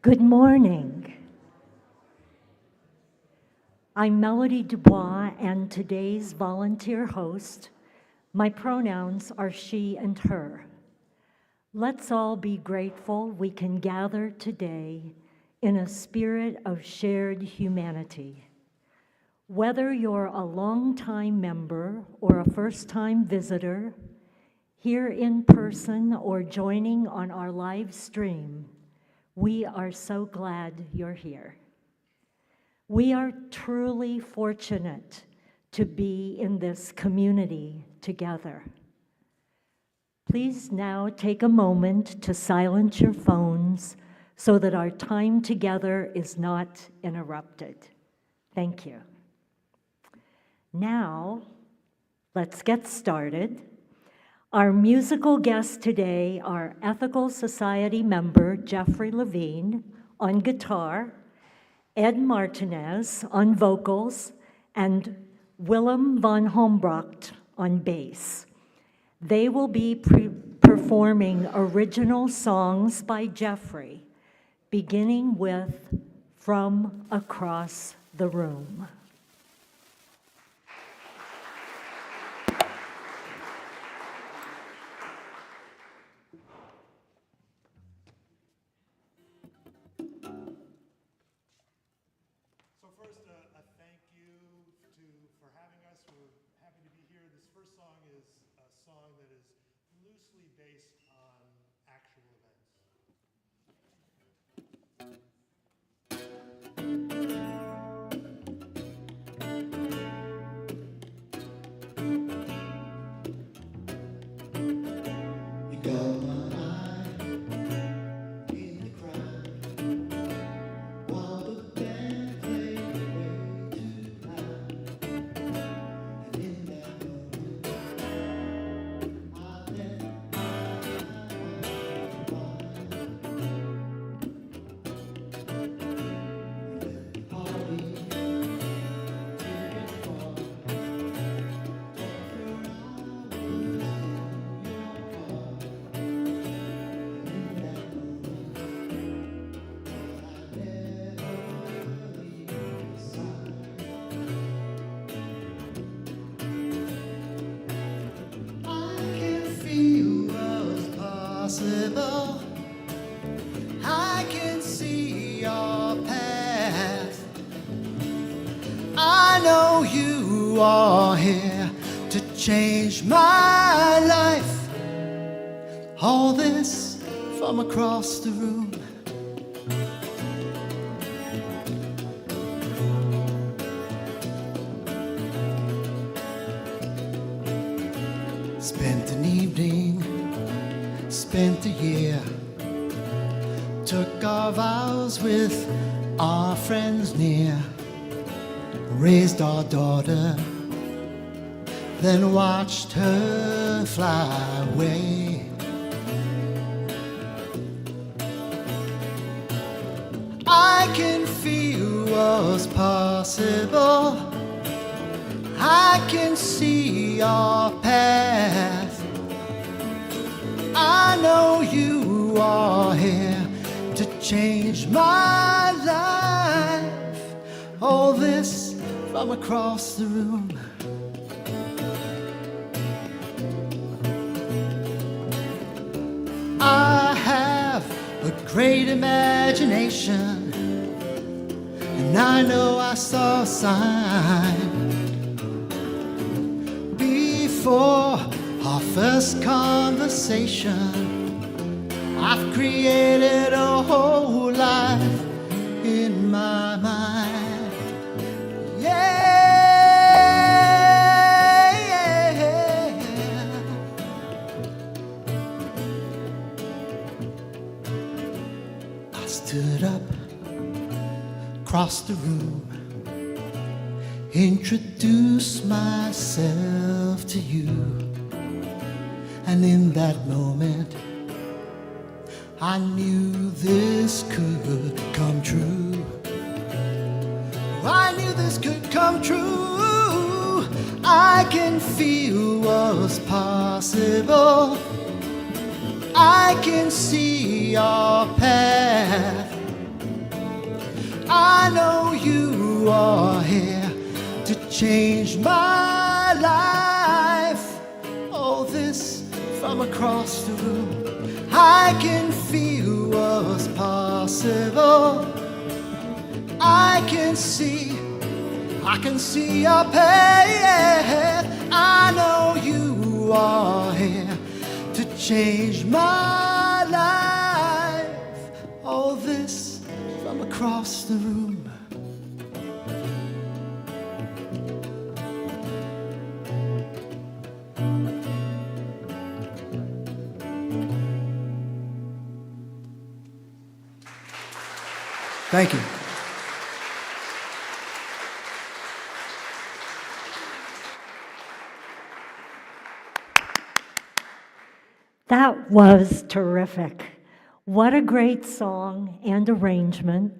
Good morning. I'm Melody Dubois and today's volunteer host. My pronouns are she and her. Let's all be grateful we can gather today in a spirit of shared humanity. Whether you're a longtime member or a first-time visitor, here in person or joining on our live stream, we are so glad you're here. We are truly fortunate to be in this community together. Please now take a moment to silence your phones so that our time together is not interrupted. Thank you. Now, let's get started. Our musical guests today are Ethical Society member Jeffrey Levine on guitar, Ed Martinez on vocals, and Willem van Hombrocht on bass. They will be performing original songs by Jeffrey, beginning with From Across the Room. I can see your path. I know you are here to change my life. All this from across the room. Spent an evening, spent a year, took our vows with our friends near, raised our daughter, then watched her fly away. I can feel what's possible. I can see your path. I know you are here to change my life. All this from across the room. I have a great imagination, and I know I saw a sign before our first conversation. I've created a whole life in my mind. Yeah. I stood up, crossed the room, introduced myself to you. And in that moment, I knew this could come true. I knew this could come true. I can feel what's possible. I can see your path. change my life. Oh, this from across the room. I can feel what's possible. I can see up ahead. I know you are here to change my life. All this from across the room. Thank you. That was terrific. What a great song and arrangement.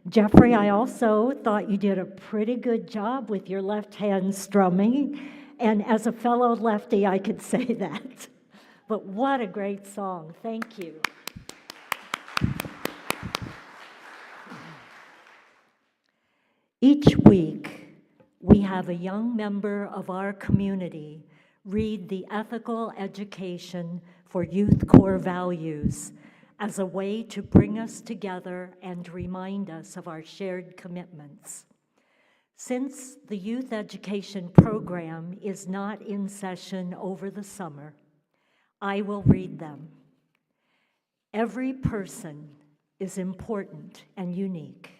Jeffrey, I also thought you did a pretty good job with your left hand strumming, and as a fellow lefty, I could say that. But what a great song. Thank you. Each week, we have a young member of our community read the Ethical Education for Youth Core Values as a way to bring us together and remind us of our shared commitments. Since the youth education program is not in session over the summer, I will read them. Every person is important and unique.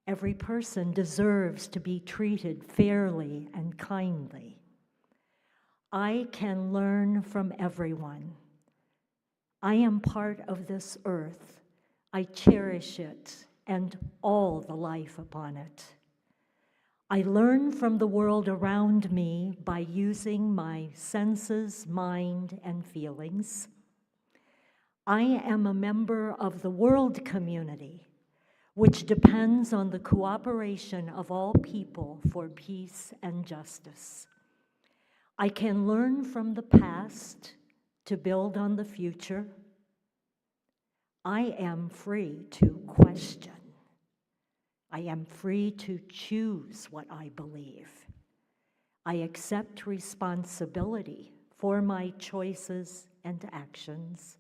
Every person deserves to be treated fairly and kindly. I can learn from everyone. I am part of this earth. I cherish it and all the life upon it. I learn from the world around me by using my senses, mind, and feelings. I am a member of the world community, which depends on the cooperation of all people for peace and justice. I can learn from the past to build on the future. I am free to question. I am free to choose what I believe. I accept responsibility for my choices and actions,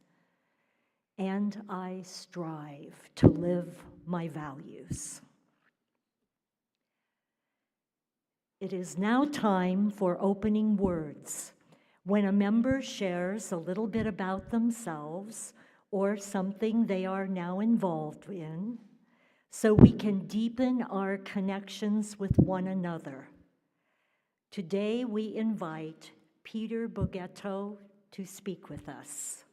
and I strive to live my values. It is now time for opening words, when a member shares a little bit about themselves or something they are now involved in, so we can deepen our connections with one another. Today we invite Peter Bogetto to speak with us.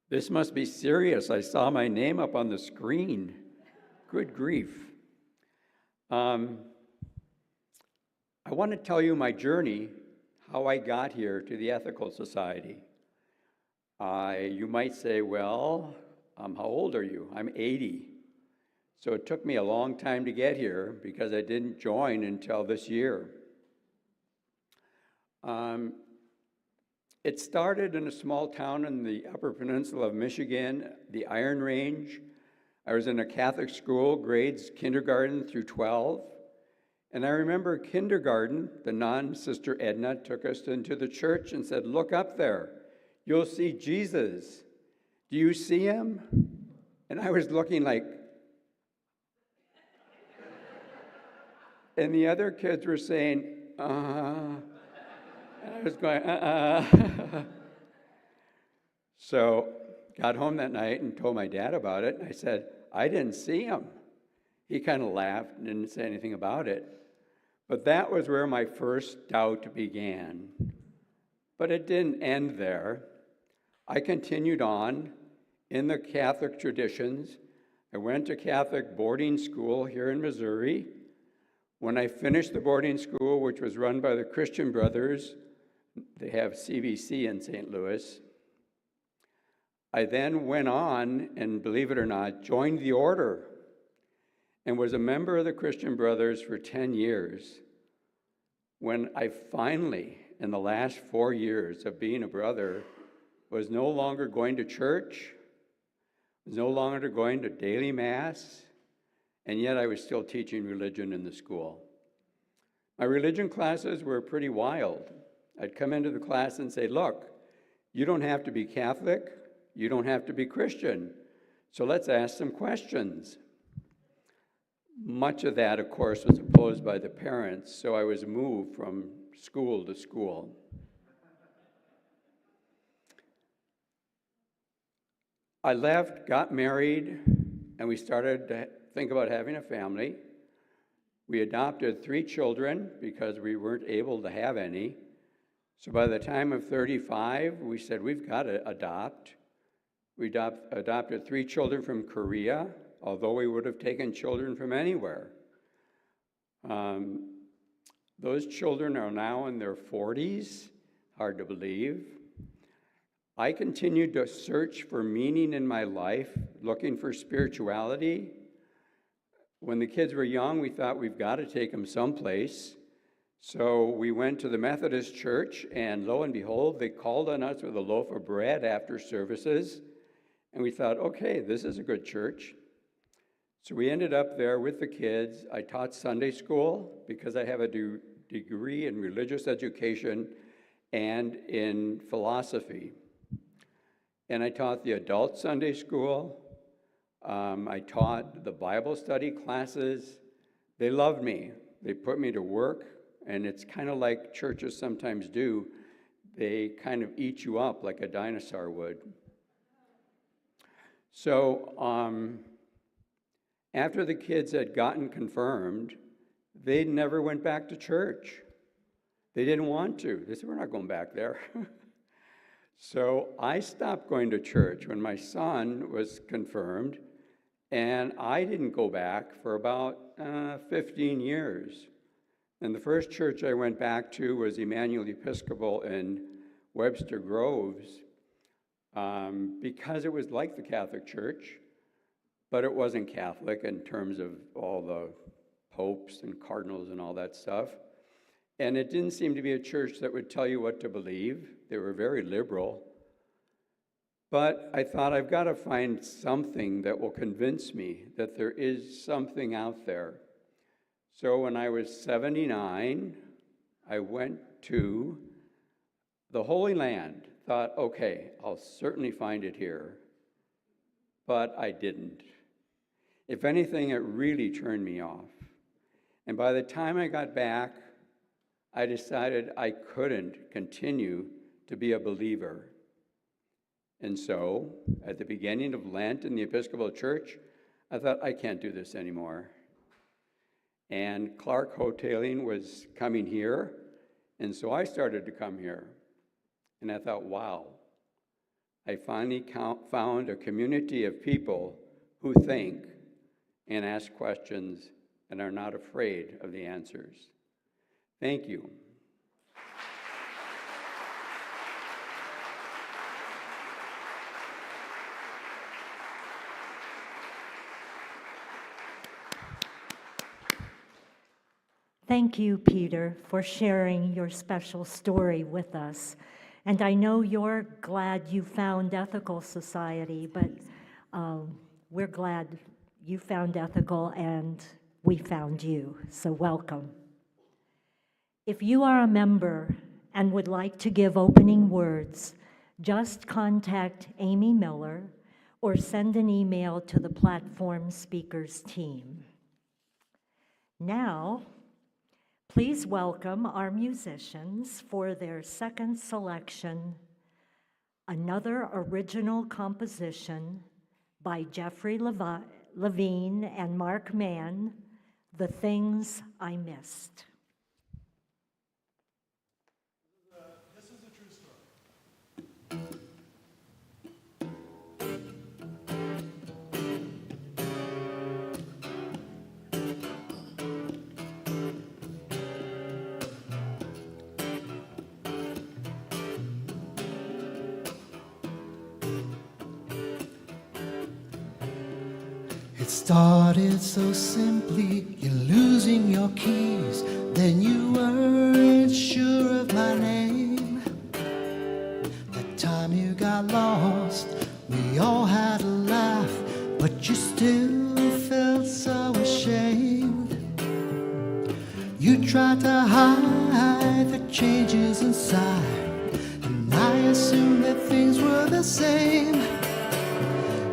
This must be serious. I saw my name up on the screen. Good grief. I want to tell you my journey, how I got here to the Ethical Society. You might say, well, how old are you? I'm 80. So it took me a long time to get here because I didn't join until this year. It started in a small town in the Upper Peninsula of Michigan, the Iron Range. I was in a Catholic school, grades kindergarten through 12. And I remember kindergarten, the nun, Sister Edna, took us into the church and said, look up there, you'll see Jesus. Do you see him? And I was looking like, and the other kids were saying, and I was going, So got home that night and told my dad about it. And I said, I didn't see him. He kind of laughed and didn't say anything about it. But that was where my first doubt began. But it didn't end there. I continued on in the Catholic traditions. I went to Catholic boarding school here in Missouri. When I finished the boarding school, which was run by the Christian Brothers, they have CBC in St. Louis, I then went on and, believe it or not, joined the order and was a member of the Christian Brothers for 10 years. When I finally, in the last 4 years of being a brother, was no longer going to church, was no longer going to daily mass, and yet I was still teaching religion in the school. My religion classes were pretty wild. I'd come into the class and say, look, you don't have to be Catholic, you don't have to be Christian, so let's ask some questions. Much of that, of course, was opposed by the parents, so I was moved from school to school. I left, got married, and we started to think about having a family. We adopted 3 children because we weren't able to have any. So by the time of 35, we said, we've got to adopt. We adopted 3 children from Korea, although we would have taken children from anywhere. Those children are now in their 40s, hard to believe. I continued to search for meaning in my life, looking for spirituality. When the kids were young, we thought we've got to take them someplace. So we went to the Methodist church, and lo and behold, they called on us with a loaf of bread after services. And we thought, okay, this is a good church. So we ended up there with the kids. I taught Sunday school because I have a degree in religious education and in philosophy. And I taught the adult Sunday school. I taught the Bible study classes. They loved me. They put me to work, and it's kind of like churches sometimes do. They kind of eat you up like a dinosaur would. So after the kids had gotten confirmed, they never went back to church. They didn't want to. They said, we're not going back there. So I stopped going to church when my son was confirmed, and I didn't go back for about 15 years. And the first church I went back to was Emmanuel Episcopal in Webster Groves, because it was like the Catholic Church, but it wasn't Catholic in terms of all the popes and cardinals and all that stuff. And it didn't seem to be a church that would tell you what to believe. They were very liberal. But I thought, I've got to find something that will convince me that there is something out there. So when I was 79, I went to the Holy Land. Thought, okay, I'll certainly find it here. But I didn't. If anything, it really turned me off. And by the time I got back, I decided I couldn't continue to be a believer. And so, at the beginning of Lent in the Episcopal Church, I thought, I can't do this anymore. And Clark Hoteling was coming here, and so I started to come here. And I thought, wow, I finally found a community of people who think and ask questions and are not afraid of the answers. Thank you. Thank you, Peter, for sharing your special story with us. And I know you're glad you found Ethical Society, but we're glad you found Ethical and we found you, so welcome. If you are a member and would like to give opening words, just contact Amy Miller or send an email to the platform speakers team. Now, please welcome our musicians for their second selection, another original composition by Jeffrey Levine and Mark Mann, The Things I Missed. This is a true story. It started so simply, you're losing your keys, then you weren't sure of my name. That time you got You try to hide the changes inside, and I assumed that things were the same.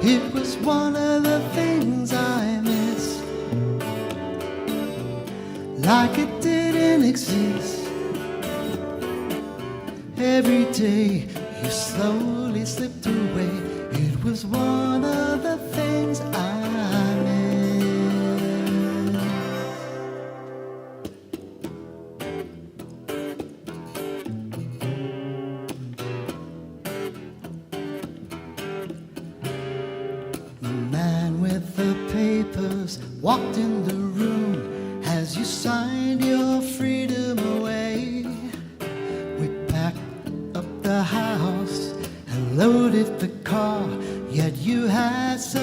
It was one of the things I missed, like it didn't exist. Every day you slowly slipped away. It was one of the things I missed. The man with the papers walked in the room as you signed your freedom away. We packed up the house and loaded the car, yet you had so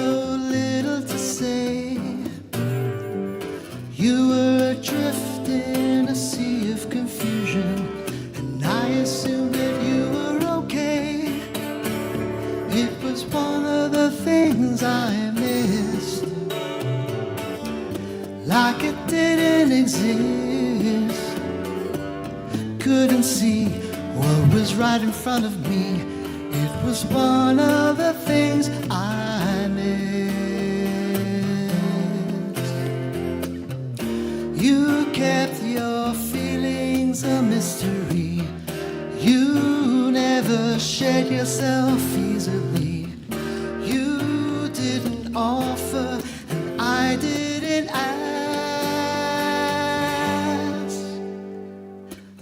little to say. You were adrift in a sea of confusion, and I assumed that you were okay. It was one of the things I missed, like it didn't exist. Couldn't see what was right in front of me. It was one of the things I missed. You kept your feelings a mystery. You never shared yourself easily. You didn't offer, and I didn't ask.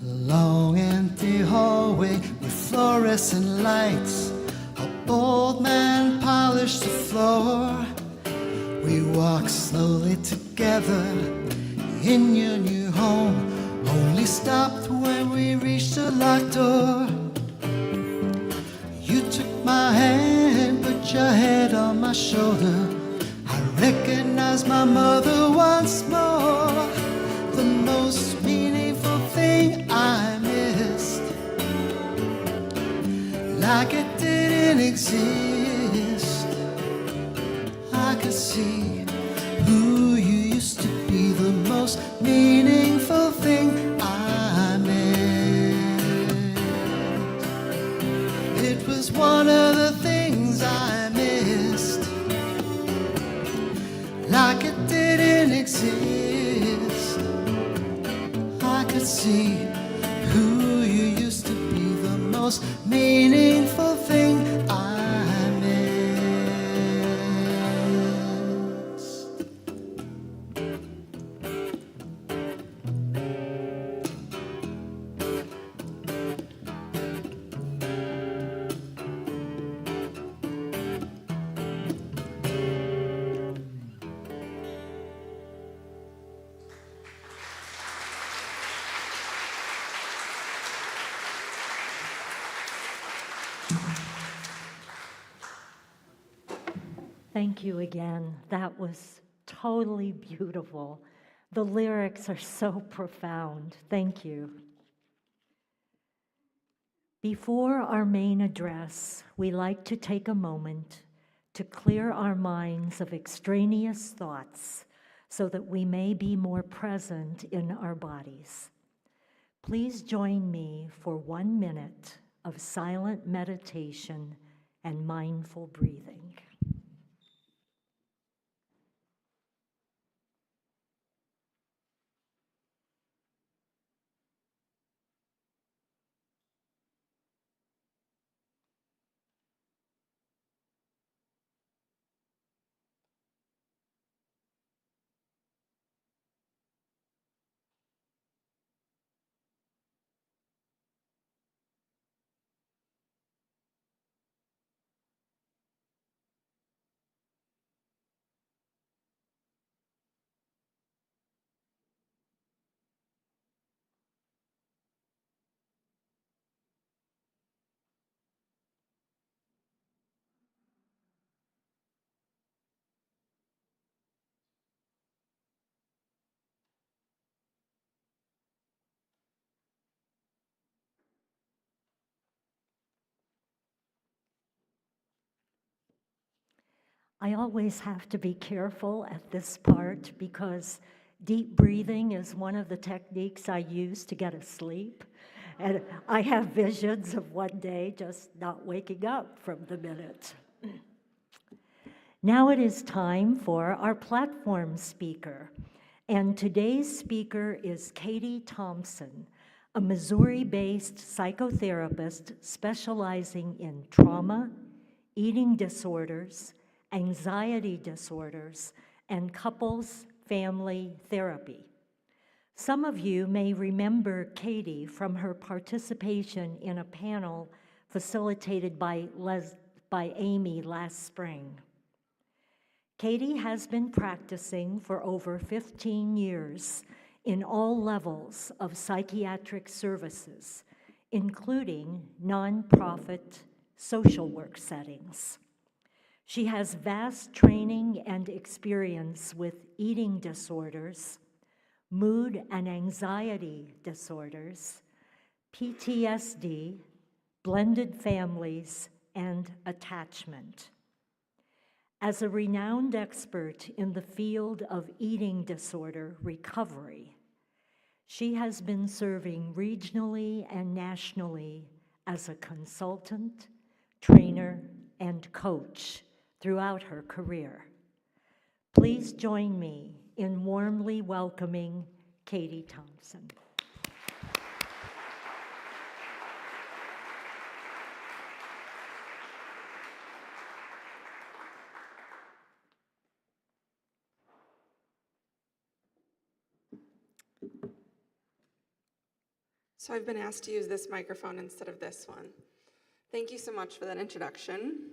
The long empty hallway with fluorescent lights. A old man polished the floor. We walked slowly together in your new home. Only stopped when we reached a locked door. You took my hand, put your head on my shoulder. I recognized my mother once more. The most meaningful thing I missed, like it didn't exist. I could see who you used to be, the most meaningful thing I missed. It was one of the things I missed, like it didn't exist. I could see who you used to be, the most meaningful thing I missed. Thank you again. That was totally beautiful. The lyrics are so profound. Thank you. Before our main address, we like to take a moment to clear our minds of extraneous thoughts so that we may be more present in our bodies. Please join me for 1 minute of silent meditation and mindful breathing. I always have to be careful at this part because Deep breathing is one of the techniques I use to get asleep. And I have visions of one day just not waking up from the minute. Now it is time for our platform speaker. And today's speaker is Katie Thompson, a Missouri-based psychotherapist specializing in trauma, eating disorders, anxiety disorders, and couples family therapy. Some of you may remember Katie from her participation in a panel facilitated by Amy last spring. Katie has been practicing for over 15 years in all levels of psychiatric services, including nonprofit social work settings. She has vast training and experience with eating disorders, mood and anxiety disorders, PTSD, blended families, and attachment. As a renowned expert in the field of eating disorder recovery, she has been serving regionally and nationally as a consultant, trainer, and coach throughout her career. Please join me in warmly welcoming Katie Thompson. So I've been asked to use this microphone instead of this one. Thank you so much for that introduction.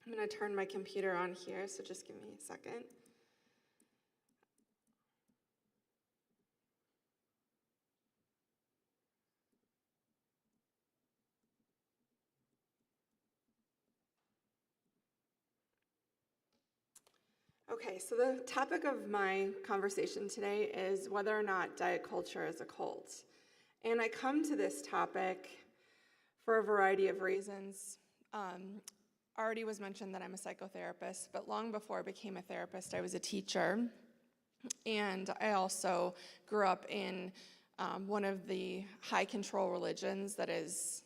I'm going to turn my computer on here, so just give me a second. Okay, so the topic of my conversation today is whether or not diet culture is a cult. And I come to this topic for a variety of reasons. Already was mentioned that I'm a psychotherapist, but long before I became a therapist, I was a teacher. And I also grew up in one of the high control religions that is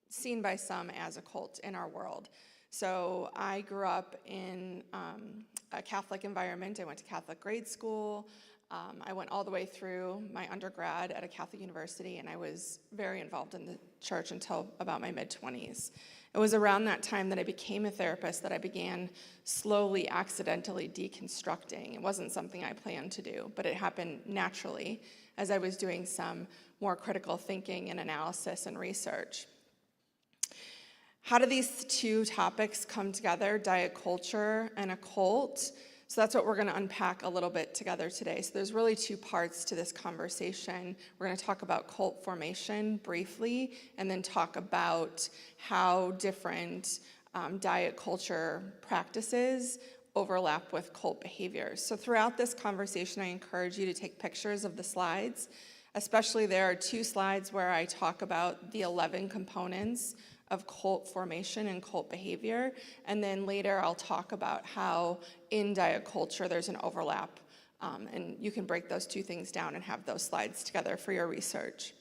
seen by some as a cult in our world. So I grew up in a Catholic environment. I went to Catholic grade school. I went all the way through my undergrad at a Catholic university, and I was very involved in the church until about my mid-20s. It was around that time that I became a therapist that I began slowly, accidentally deconstructing. It wasn't something I planned to do, but it happened naturally as I was doing some more critical thinking and analysis and research. How do these two topics come together, diet culture and a cult? So that's what we're going to unpack a little bit together today. So there's really two parts to this conversation. We're going to talk about cult formation briefly, and then talk about how different diet culture practices overlap with cult behaviors. So throughout this conversation, I encourage you to take pictures of the slides. Especially there are two slides where I talk about the 11 components of cult formation and cult behavior. And then later I'll talk about how in diet culture there's an overlap. And you can break those two things down and have those slides together for your research.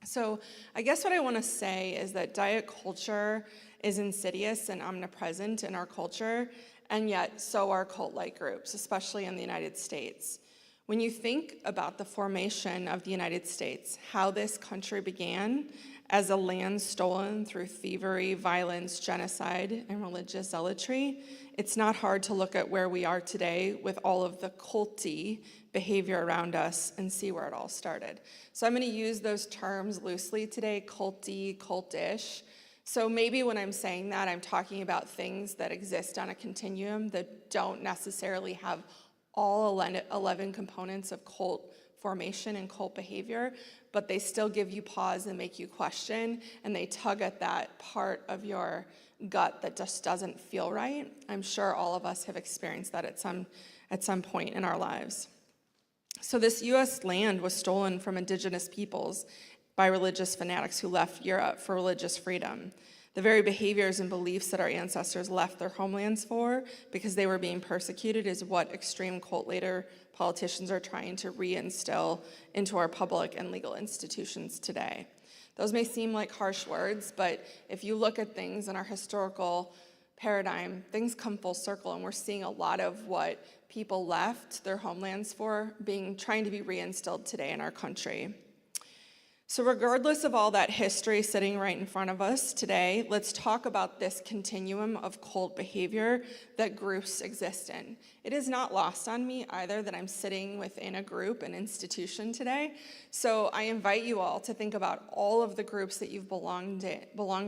So I guess what I want to say is that diet culture is insidious and omnipresent in our culture, and yet so are cult-like groups, especially in the United States. When you think about the formation of the United States, how this country began as a land stolen through thievery, violence, genocide, and religious zealotry, it's not hard to look at where we are today with all of the culty behavior around us and see where it all started. So I'm going to use those terms loosely today, culty, cultish. So maybe when I'm saying that, I'm talking about things that exist on a continuum that don't necessarily have all 11 components of cult formation and cult behavior, but they still give you pause and make you question, and they tug at that part of your gut that just doesn't feel right. I'm sure all of us have experienced that at some point in our lives. So this U.S. land was stolen from indigenous peoples by religious fanatics who left Europe for religious freedom. The very behaviors and beliefs that our ancestors left their homelands for because they were being persecuted is what extreme cult leader politicians are trying to reinstill into our public and legal institutions today. Those may seem like harsh words, but if you look at things in our historical paradigm, things come full circle, and we're seeing a lot of what people left their homelands for trying to be reinstilled today in our country. So regardless of all that history sitting right in front of us today, let's talk about this continuum of cult behavior that groups exist in. It is not lost on me either that I'm sitting within a group, an institution today. So I invite you all to think about all of the groups that you've belonged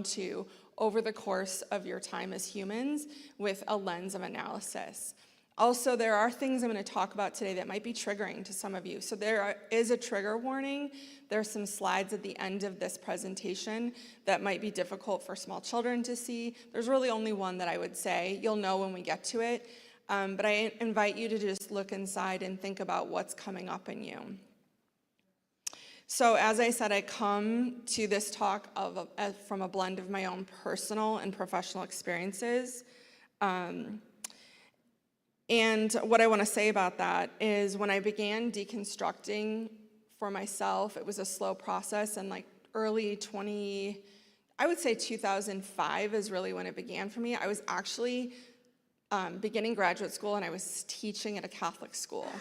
to over the course of your time as humans with a lens of analysis. Also, there are things I'm going to talk about today that might be triggering to some of you. So there is a trigger warning. There are some slides at the end of this presentation that might be difficult for small children to see. There's really only one that I would say. You'll know when we get to it. But I invite you to just look inside and think about what's coming up in you. So as I said, I come to this talk from a blend of my own personal and professional experiences. And what I want to say about that is when I began deconstructing for myself, it was a slow process, and like I would say 2005 is really when it began for me. I was actually beginning graduate school, and I was teaching at a Catholic school.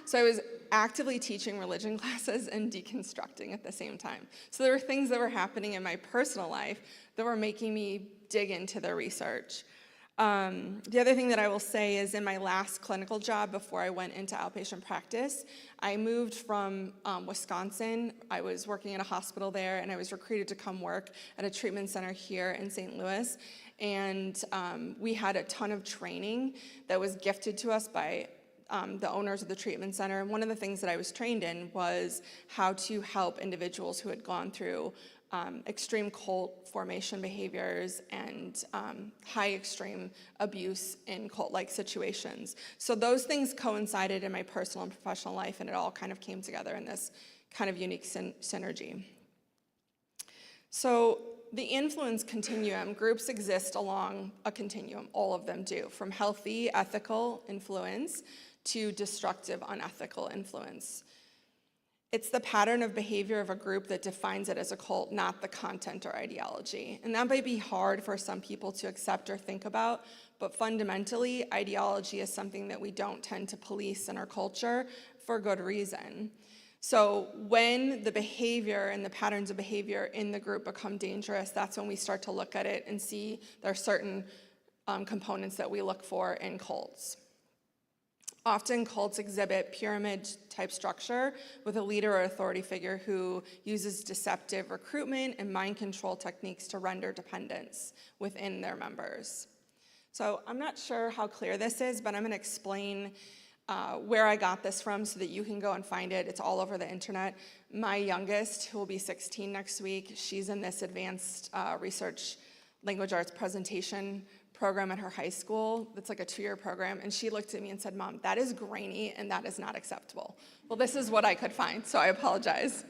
So I was actively teaching religion classes and deconstructing at the same time. So there were things that were happening in my personal life that were making me dig into the research. The other thing that I will say is in my last clinical job before I went into outpatient practice, I moved from Wisconsin. I was working in a hospital there, and I was recruited to come work at a treatment center here in St. Louis. And we had a ton of training that was gifted to us by the owners of the treatment center. And one of the things that I was trained in was how to help individuals who had gone through extreme cult formation behaviors and high extreme abuse in cult-like situations. So those things coincided in my personal and professional life, and it all kind of came together in this kind of unique synergy. So the influence continuum, groups exist along a continuum, all of them do, from healthy, ethical influence to destructive, unethical influence. It's the pattern of behavior of a group that defines it as a cult, not the content or ideology. And that might be hard for some people to accept or think about, but fundamentally, ideology is something that we don't tend to police in our culture for good reason. So when the behavior and the patterns of behavior in the group become dangerous, that's when we start to look at it and see there are certain components that we look for in cults. Often cults exhibit pyramid-type structure with a leader or authority figure who uses deceptive recruitment and mind control techniques to render dependence within their members. So I'm not sure how clear this is, but I'm going to explain where I got this from so that you can go and find it. It's all over the internet. My youngest, who will be 16 next week, she's in this advanced research language arts presentation program at her high school. That's like a 2-year program. And she looked at me and said, "Mom, that is grainy and that is not acceptable." Well, this is what I could find, so I apologize.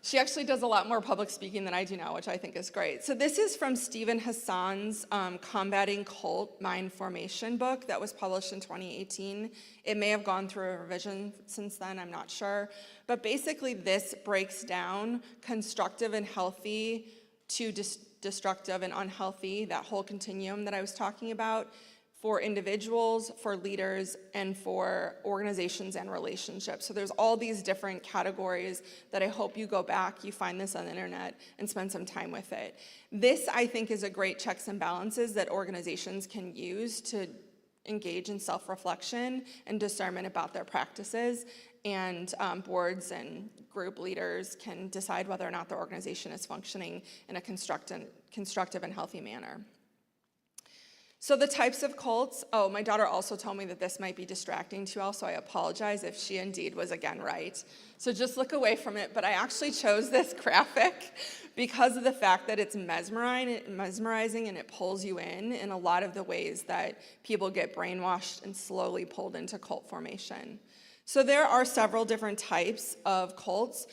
She actually does a lot more public speaking than I do now, which I think is great. So this is from Stephen Hassan's Combating Cult Mind Formation book that was published in 2018. It may have gone through a revision since then, I'm not sure. But basically this breaks down constructive and healthy to destructive and unhealthy, that whole continuum that I was talking about, for individuals, for leaders, and for organizations and relationships. So there's all these different categories that I hope you go back, you find this on the internet, and spend some time with it. This, I think, is a great checks and balances that organizations can use to engage in self-reflection and discernment about their practices, and boards and group leaders can decide whether or not their organization is functioning in a constructive and healthy manner. So the types of cults, my daughter also told me that this might be distracting to you all, so I apologize if she indeed was again right. So just look away from it, but I actually chose this graphic because of the fact that it's mesmerizing and it pulls you in a lot of the ways that people get brainwashed and slowly pulled into cult formation. So there are several different types of cults,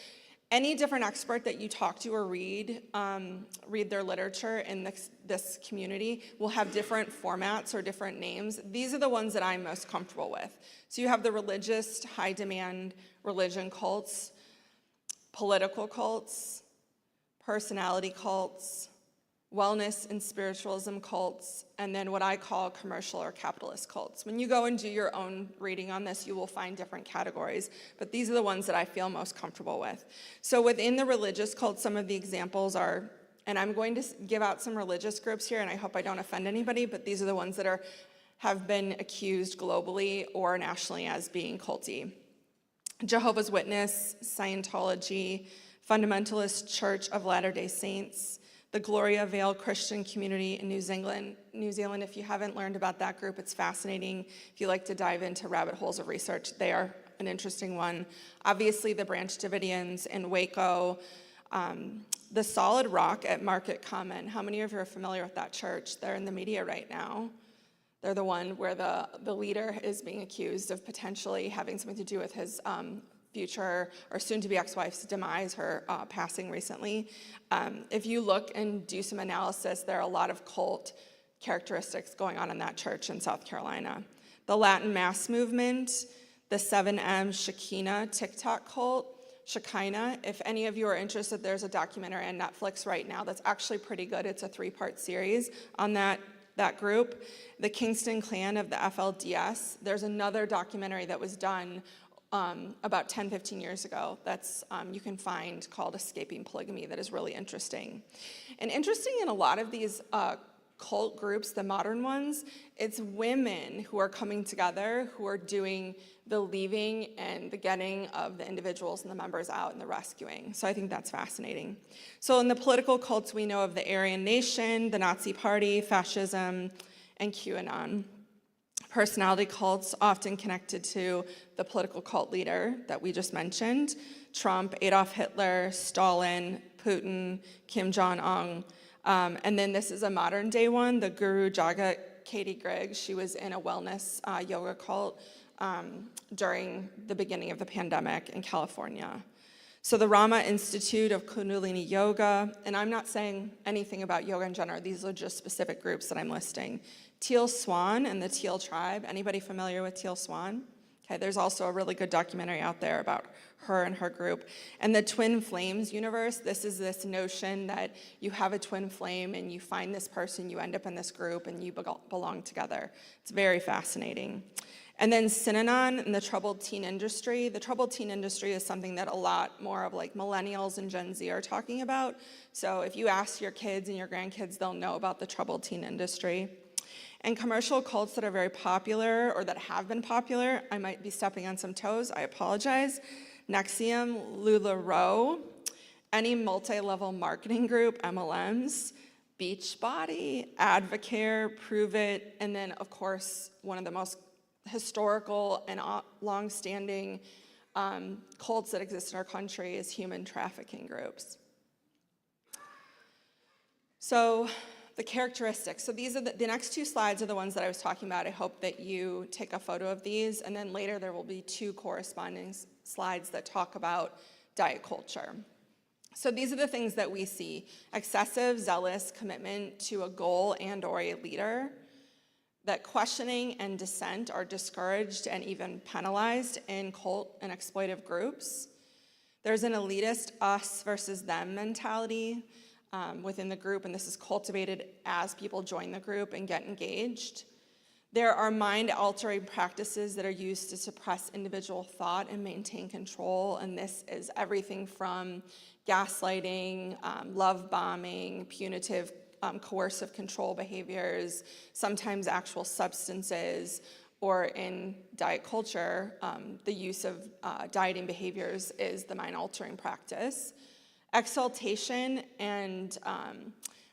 Any different expert that you talk to or read their literature in this community will have different formats or different names. These are the ones that I'm most comfortable with. So you have the religious, high-demand religion cults, political cults, personality cults, wellness and spiritualism cults, and then what I call commercial or capitalist cults. When you go and do your own reading on this, you will find different categories, but these are the ones that I feel most comfortable with. So within the religious cults, some of the examples are, and I'm going to give out some religious groups here, and I hope I don't offend anybody, but these are the ones that have been accused globally or nationally as being culty. Jehovah's Witness, Scientology, Fundamentalist Church of Latter-day Saints, the Gloria Vale Christian Community in New Zealand. If you haven't learned about that group, it's fascinating. If you like to dive into rabbit holes of research, they are an interesting one. Obviously, the Branch Davidians in Waco, the Solid Rock at Market Common. How many of you are familiar with that church? They're in the media right now. They're the one where the leader is being accused of potentially having something to do with his future or soon-to-be ex-wife's demise, her passing recently. If you look and do some analysis, there are a lot of cult characteristics going on in that church in South Carolina. The Latin Mass movement, the 7M Shekinah TikTok cult, Shekinah. If any of you are interested, there's a documentary on Netflix right now that's actually pretty good. It's a 3-part series on that group. The Kingston Clan of the FLDS. There's another documentary that was done about 10, 15 years ago that's you can find called Escaping Polygamy that is really interesting. And interesting in a lot of these cult groups, the modern ones, it's women who are coming together who are doing the leaving and the getting of the individuals and the members out and the rescuing. So I think that's fascinating. So in the political cults, we know of the Aryan Nation, the Nazi Party, fascism, and QAnon. Personality cults often connected to the political cult leader that we just mentioned, Trump, Adolf Hitler, Stalin, Putin, Kim Jong-un. And then this is a modern day one, the Guru Jagat Katie Griggs. She was in a wellness yoga cult during the beginning of the pandemic in California. So the Rama Institute of Kundalini Yoga, and I'm not saying anything about yoga in general, these are just specific groups that I'm listing. Teal Swan and the Teal Tribe. Anybody familiar with Teal Swan? Okay, there's also a really good documentary out there about her and her group. And the Twin Flames universe, this is this notion that you have a twin flame and you find this person, you end up in this group and you belong together. It's very fascinating. And then Synanon and the troubled teen industry. The troubled teen industry is something that a lot more of like millennials and Gen Z are talking about. So if you ask your kids and your grandkids, they'll know about the troubled teen industry. And commercial cults that are very popular or that have been popular, I might be stepping on some toes, I apologize. NXIVM, LuLaRoe, any multi-level marketing group, MLMs, Beachbody, Advocare, Prove It, and then of course, one of the most historical and long-standing cults that exist in our country is human trafficking groups. So the characteristics. So these are the next 2 slides are the ones that I was talking about. I hope that you take a photo of these, and then later there will be 2 corresponding slides that talk about diet culture. So these are the things that we see: excessive, zealous commitment to a goal and or a leader, that questioning and dissent are discouraged and even penalized in cult and exploitive groups. There's an elitist us versus them mentality within the group, and this is cultivated as people join the group and get engaged. There are mind-altering practices that are used to suppress individual thought and maintain control, and this is everything from gaslighting, love bombing, punitive, coercive control behaviors, sometimes actual substances, or in diet culture, the use of dieting behaviors is the mind-altering practice. Exaltation and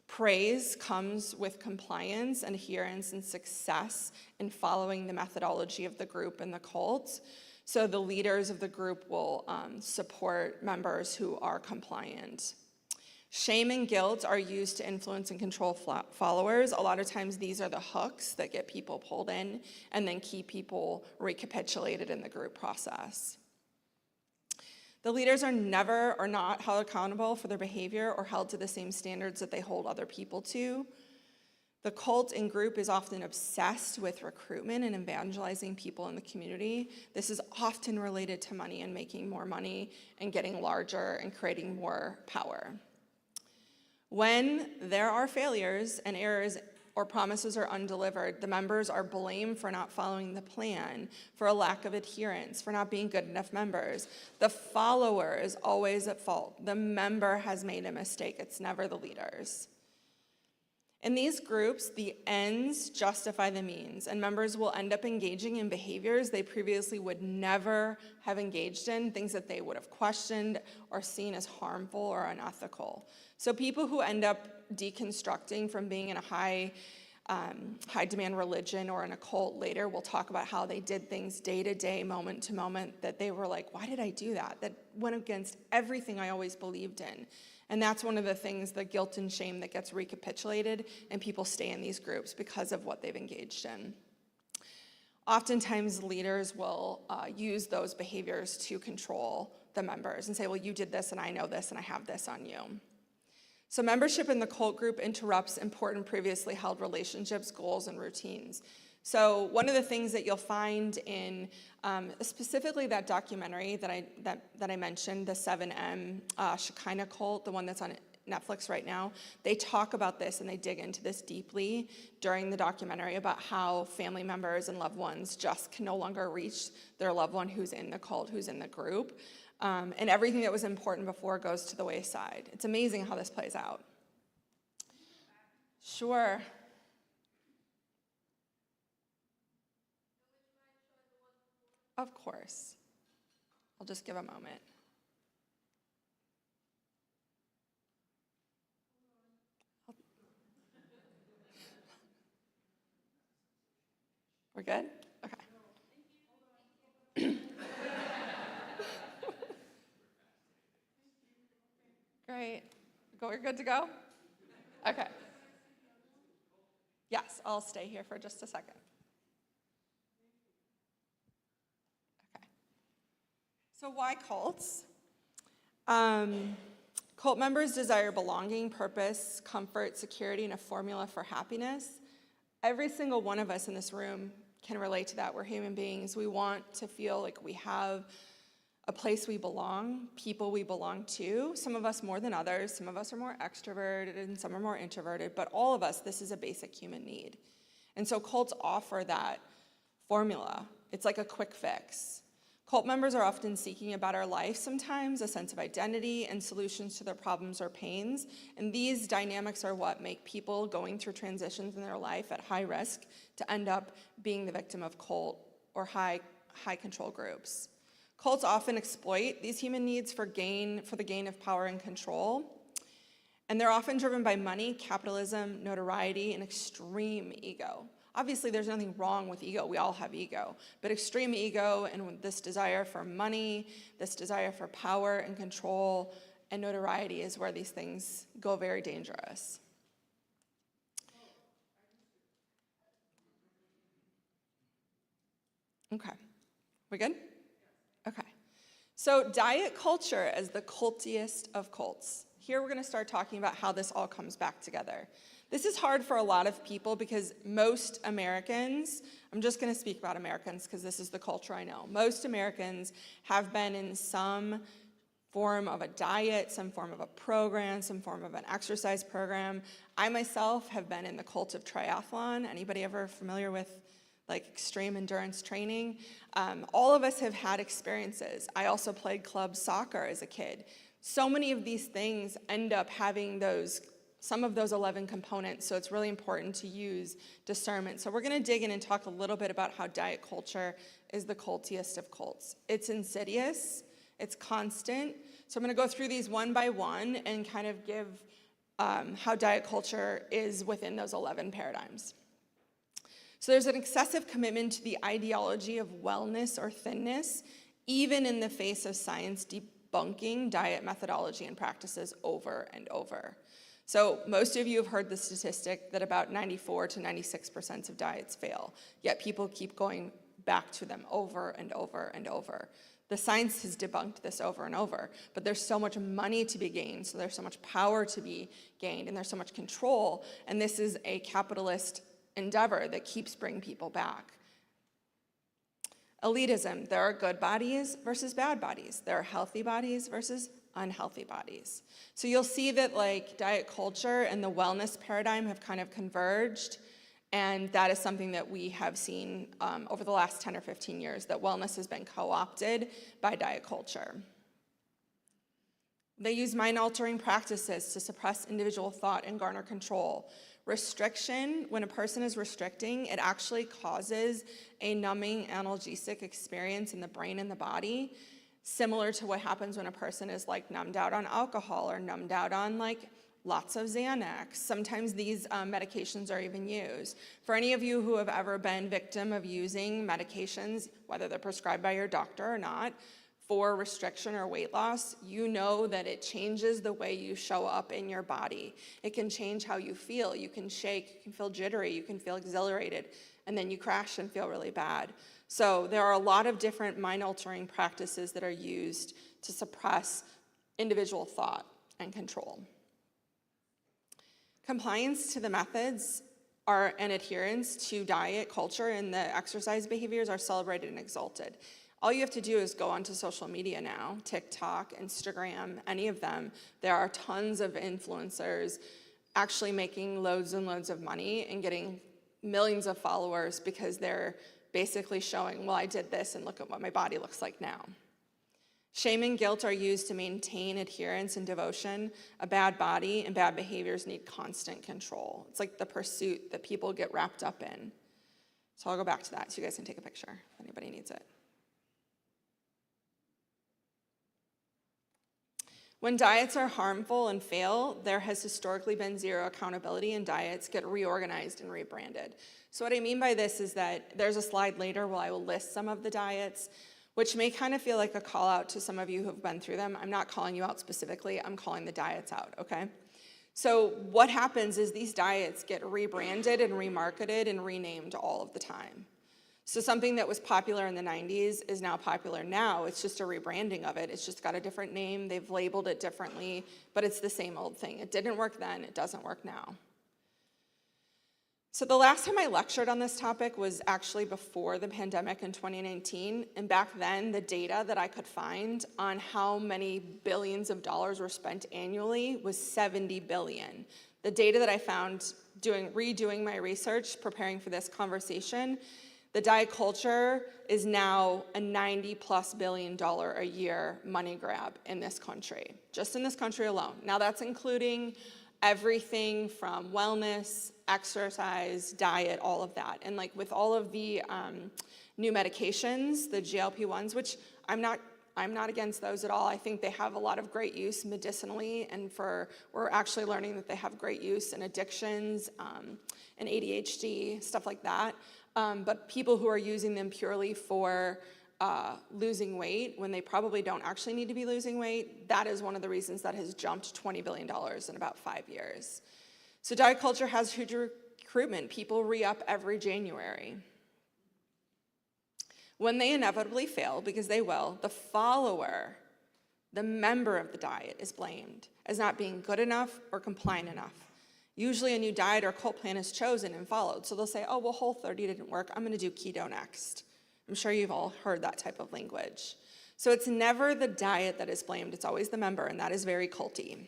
praise comes with compliance and adherence and success in following the methodology of the group and the cult. So the leaders of the group will support members who are compliant. Shame and guilt are used to influence and control followers. A lot of times these are the hooks that get people pulled in and then keep people recapitulated in the group process. The leaders are never or not held accountable for their behavior or held to the same standards that they hold other people to. The cult and group is often obsessed with recruitment and evangelizing people in the community. This is often related to money and making more money and getting larger and creating more power. When there are failures and errors or promises are undelivered, the members are blamed for not following the plan, for a lack of adherence, for not being good enough members. The follower is always at fault. The member has made a mistake. It's never the leaders. In these groups, the ends justify the means, and members will end up engaging in behaviors they previously would never have engaged in, things that they would have questioned or seen as harmful or unethical. So people who end up deconstructing from being in a high demand religion or in a cult later will talk about how they did things day to day, moment to moment, that they were like, why did I do that? That went against everything I always believed in. And that's one of the things, the guilt and shame that gets recapitulated, and people stay in these groups because of what they've engaged in. Oftentimes, leaders will use those behaviors to control the members and say, well, you did this, and I know this, and I have this on you. So membership in the cult group interrupts important previously held relationships, goals, and routines. So one of the things that you'll find in specifically that documentary that I mentioned, the 7M Shekinah cult, the one that's on Netflix right now, they talk about this and they dig into this deeply during the documentary about how family members and loved ones just can no longer reach their loved one who's in the cult, who's in the group. And everything that was important before goes to the wayside. It's amazing how this plays out. Sure. Of course. I'll just give a moment. We're good? Okay. Great. We're good to go? Okay. Yes, I'll stay here for just a second. Okay. So why cults? Cult members desire belonging, purpose, comfort, security, and a formula for happiness. Every single one of us in this room can relate to that. We're human beings. We want to feel like we have a place we belong, people we belong to, some of us more than others, some of us are more extroverted and some are more introverted, but all of us, this is a basic human need. And so cults offer that formula. It's like a quick fix. Cult members are often seeking a better life sometimes, a sense of identity and solutions to their problems or pains, and these dynamics are what make people going through transitions in their life at high risk to end up being the victim of cult or high control groups. Cults often exploit these human needs for the gain of power and control. And they're often driven by money, capitalism, notoriety, and extreme ego. Obviously, there's nothing wrong with ego. We all have ego. But extreme ego and this desire for money, this desire for power and control and notoriety is where these things go very dangerous. Okay. We good? Okay, so diet culture as the cultiest of cults. Here we're going to start talking about how this all comes back together. This is hard for a lot of people because most Americans, I'm just going to speak about Americans because this is the culture I know. Most Americans have been in some form of a diet, some form of a program, some form of an exercise program. I myself have been in the cult of triathlon. Anybody ever familiar with like extreme endurance training? All of us have had experiences. I also played club soccer as a kid. So many of these things end up having some of those 11 components, so it's really important to use discernment. So we're gonna dig in and talk a little bit about how diet culture is the cultiest of cults. It's insidious, it's constant. So I'm gonna go through these one by one and kind of give how diet culture is within those 11 paradigms. So there's an excessive commitment to the ideology of wellness or thinness, even in the face of science debunking diet methodology and practices over and over. So most of you have heard the statistic that about 94 to 96% of diets fail, yet people keep going back to them over and over and over. The science has debunked this over and over, but there's so much money to be gained, so there's so much power to be gained, and there's so much control, and this is a capitalist endeavor that keeps bringing people back. Elitism, there are good bodies versus bad bodies. There are healthy bodies versus unhealthy bodies. So you'll see that like diet culture and the wellness paradigm have kind of converged, and that is something that we have seen over the last 10 or 15 years, that wellness has been co-opted by diet culture. They use mind-altering practices to suppress individual thought and garner control. Restriction, when a person is restricting, it actually causes a numbing analgesic experience in the brain and the body, similar to what happens when a person is like numbed out on alcohol or numbed out on like lots of Xanax. Sometimes these medications are even used. For any of you who have ever been victim of using medications, whether they're prescribed by your doctor or not, for restriction or weight loss, you know that it changes the way you show up in your body. It can change how you feel. You can shake, you can feel jittery, you can feel exhilarated, and then you crash and feel really bad. So there are a lot of different mind-altering practices that are used to suppress individual thought and control. Compliance to the methods and adherence to diet culture and the exercise behaviors are celebrated and exalted. All you have to do is go onto social media now, TikTok, Instagram, any of them. There are tons of influencers actually making loads and loads of money and getting millions of followers because they're basically showing, well, I did this and look at what my body looks like now. Shame and guilt are used to maintain adherence and devotion. A bad body and bad behaviors need constant control. It's like the pursuit that people get wrapped up in. So I'll go back to that so you guys can take a picture if anybody needs it. When diets are harmful and fail, there has historically been zero accountability, and diets get reorganized and rebranded. So what I mean by this is that there's a slide later where I will list some of the diets, which may kind of feel like a call out to some of you who've been through them. I'm not calling you out specifically, I'm calling the diets out, okay? So what happens is these diets get rebranded and remarketed and renamed all of the time. So something that was popular in the 90s is now popular now. It's just a rebranding of it. It's just got a different name. They've labeled it differently, but it's the same old thing. It didn't work then, it doesn't work now. So the last time I lectured on this topic was actually before the pandemic in 2019, and back then the data that I could find on how many billions of dollars were spent annually was 70 billion. The data that I found redoing my research, preparing for this conversation, the diet culture is now a $90+ billion a year money grab in this country, just in this country alone. Now that's including everything from wellness, exercise, diet, all of that. And like with all of the new medications, the GLP-1s, which I'm not against those at all. I think they have a lot of great use medicinally, and we're actually learning that they have great use in addictions and ADHD, stuff like that. But people who are using them purely for losing weight when they probably don't actually need to be losing weight, that is one of the reasons that has jumped $20 billion in about 5 years. So diet culture has huge recruitment. People re-up every January. When they inevitably fail, because they will, the follower, the member of the diet, is blamed as not being good enough or compliant enough. Usually a new diet or cult plan is chosen and followed. So they'll say, oh, well, Whole30 didn't work. I'm going to do keto next. I'm sure you've all heard that type of language. So it's never the diet that is blamed. It's always the member, and that is very culty.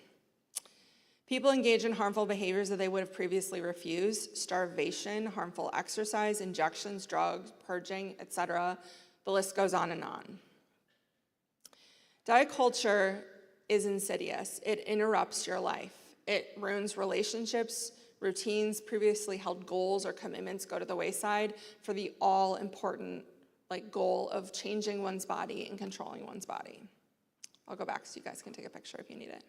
People engage in harmful behaviors that they would have previously refused: starvation, harmful exercise, injections, drugs, purging, etc. The list goes on and on. Diet culture is insidious. It interrupts your life. It ruins relationships, routines, previously held goals or commitments go to the wayside for the all-important goal of changing one's body and controlling one's body. I'll go back so you guys can take a picture if you need it.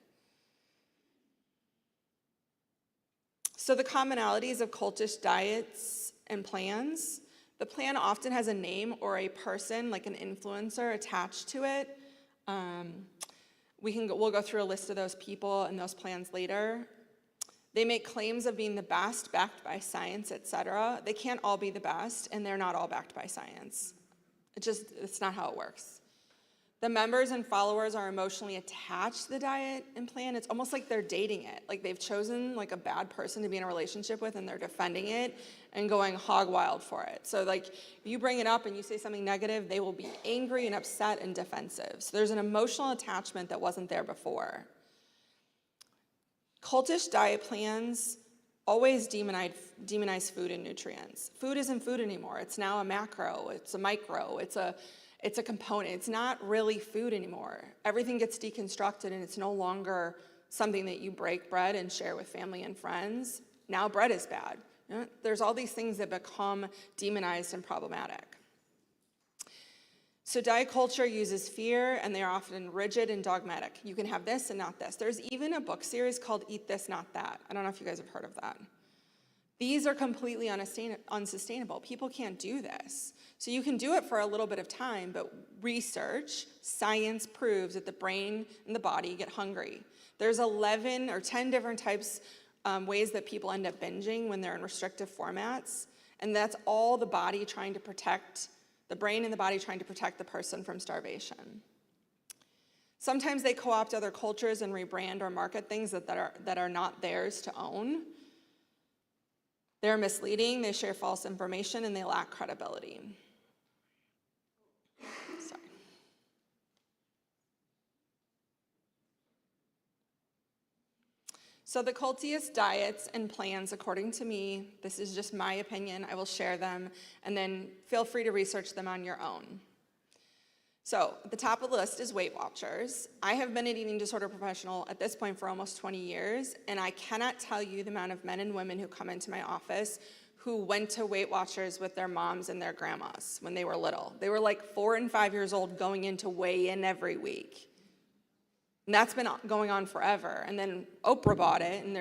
So the commonalities of cultish diets and plans: the plan often has a name or a person, like an influencer, attached to it. We'll go through a list of those people and those plans later. They make claims of being the best, backed by science, etc. They can't all be the best, and they're not all backed by science. It's not how it works. The members and followers are emotionally attached to the diet and plan. It's almost like they're dating it. Like they've chosen like a bad person to be in a relationship with and they're defending it and going hog wild for it. So like if you bring it up and you say something negative, they will be angry and upset and defensive. So there's an emotional attachment that wasn't there before. Cultish diet plans always demonize food and nutrients. Food isn't food anymore. It's now a macro, it's a micro, it's a component. It's not really food anymore. Everything gets deconstructed and it's no longer something that you break bread and share with family and friends. Now bread is bad. You know, there's all these things that become demonized and problematic. So diet culture uses fear and they are often rigid and dogmatic. You can have this and not this. There's even a book series called Eat This, Not That. I don't know if you guys have heard of that. These are completely unsustainable. People can't do this. So you can do it for a little bit of time, but research, science proves that the brain and the body get hungry. There's 11 or 10 different types, ways that people end up binging when they're in restrictive formats. And that's all the body trying to protect, the brain and the body trying to protect the person from starvation. Sometimes they co-opt other cultures and rebrand or market things that are not theirs to own. They're misleading, they share false information, and they lack credibility. Sorry. So the cultiest diets and plans, according to me, this is just my opinion, I will share them, and then feel free to research them on your own. So at the top of the list is Weight Watchers. I have been an eating disorder professional at this point for almost 20 years, and I cannot tell you the amount of men and women who come into my office who went to Weight Watchers with their moms and their grandmas when they were little. They were like 4 and 5 years old going in to weigh in every week. And that's been going on forever. And then Oprah bought it, and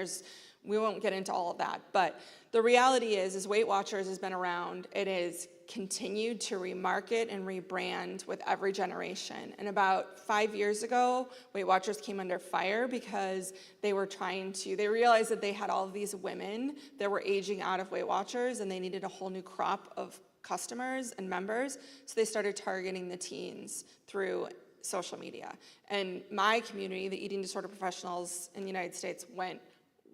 we won't get into all of that. But the reality is Weight Watchers has been around. It is continued to remarket and rebrand with every generation. And about 5 years ago, Weight Watchers came under fire because they realized that they had all of these women that were aging out of Weight Watchers and they needed a whole new crop of customers and members. So they started targeting the teens through social media. And my community, the eating disorder professionals in the United States, went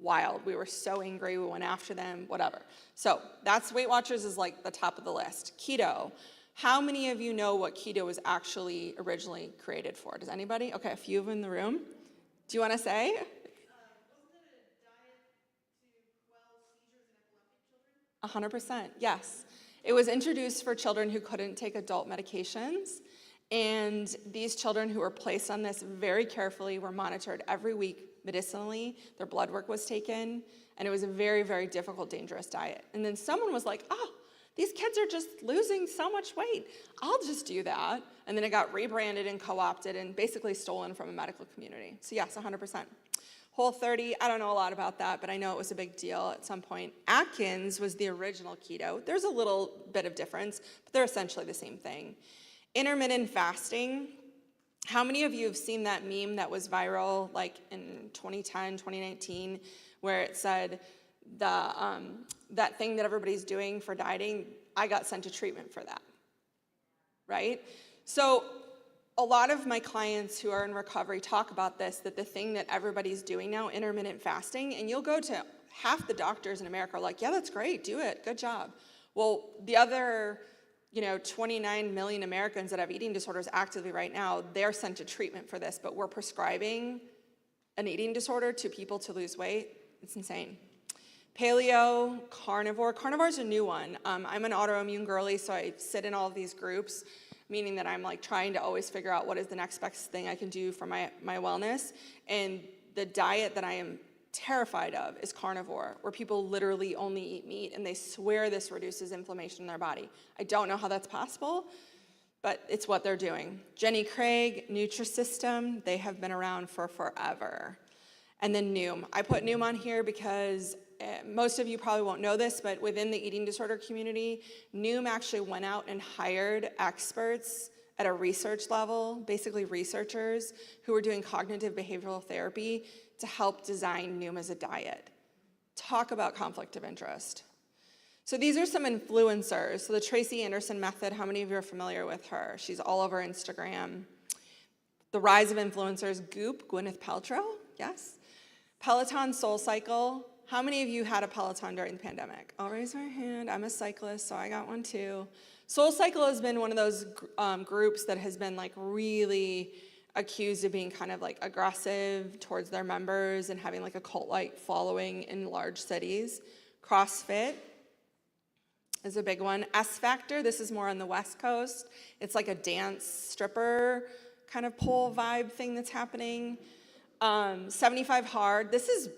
wild. We were so angry, we went after them, whatever. So that's Weight Watchers is like the top of the list. Keto. How many of you know what keto was actually originally created for? Does anybody? Okay, a few of them in the room. Do you want to say? Wasn't it a diet to quell seizures in epileptic children? 100%, yes. It was introduced for children who couldn't take adult medications. And these children who were placed on this very carefully were monitored every week medicinally. Their blood work was taken, and it was a very, very difficult, dangerous diet. And then someone was like, oh, these kids are just losing so much weight. I'll just do that. And then it got rebranded and co-opted and basically stolen from a medical community. So yes, 100%. Whole30, I don't know a lot about that, but I know it was a big deal at some point. Atkins was the original keto. There's a little bit of difference, but they're essentially the same thing. Intermittent fasting. How many of you have seen that meme that was viral like in 2010, 2019, where it said that thing that everybody's doing for dieting, I got sent to treatment for that, right? So a lot of my clients who are in recovery talk about this, that the thing that everybody's doing now, intermittent fasting, and you'll go to half the doctors in America are like, yeah, that's great, do it, good job. Well, the other 29 million Americans that have eating disorders actively right now, they're sent to treatment for this, but we're prescribing an eating disorder to people to lose weight. It's insane. Paleo, carnivore. Carnivore is a new one. I'm an autoimmune girly, so I sit in all of these groups, meaning that I'm like trying to always figure out what is the next best thing I can do for my wellness. And the diet that I am terrified of is carnivore, where people literally only eat meat and they swear this reduces inflammation in their body. I don't know how that's possible, but it's what they're doing. Jenny Craig, Nutrisystem, they have been around for forever. And then Noom. I put Noom on here because most of you probably won't know this, but within the eating disorder community, Noom actually went out and hired experts at a research level, basically researchers who were doing cognitive behavioral therapy to help design Noom as a diet. Talk about conflict of interest. So these are some influencers. So the Tracy Anderson method, how many of you are familiar with her? She's all over Instagram. The rise of influencers, Goop, Gwyneth Paltrow, yes. Peloton, SoulCycle. How many of you had a Peloton during the pandemic? I'll raise my hand. I'm a cyclist, so I got one too. SoulCycle has been one of those groups that has been like really accused of being kind of like aggressive towards their members and having like a cult-like following in large cities. CrossFit is a big one. S Factor, this is more on the West Coast. It's like a dance stripper kind of pole vibe thing that's happening. 75 Hard, this is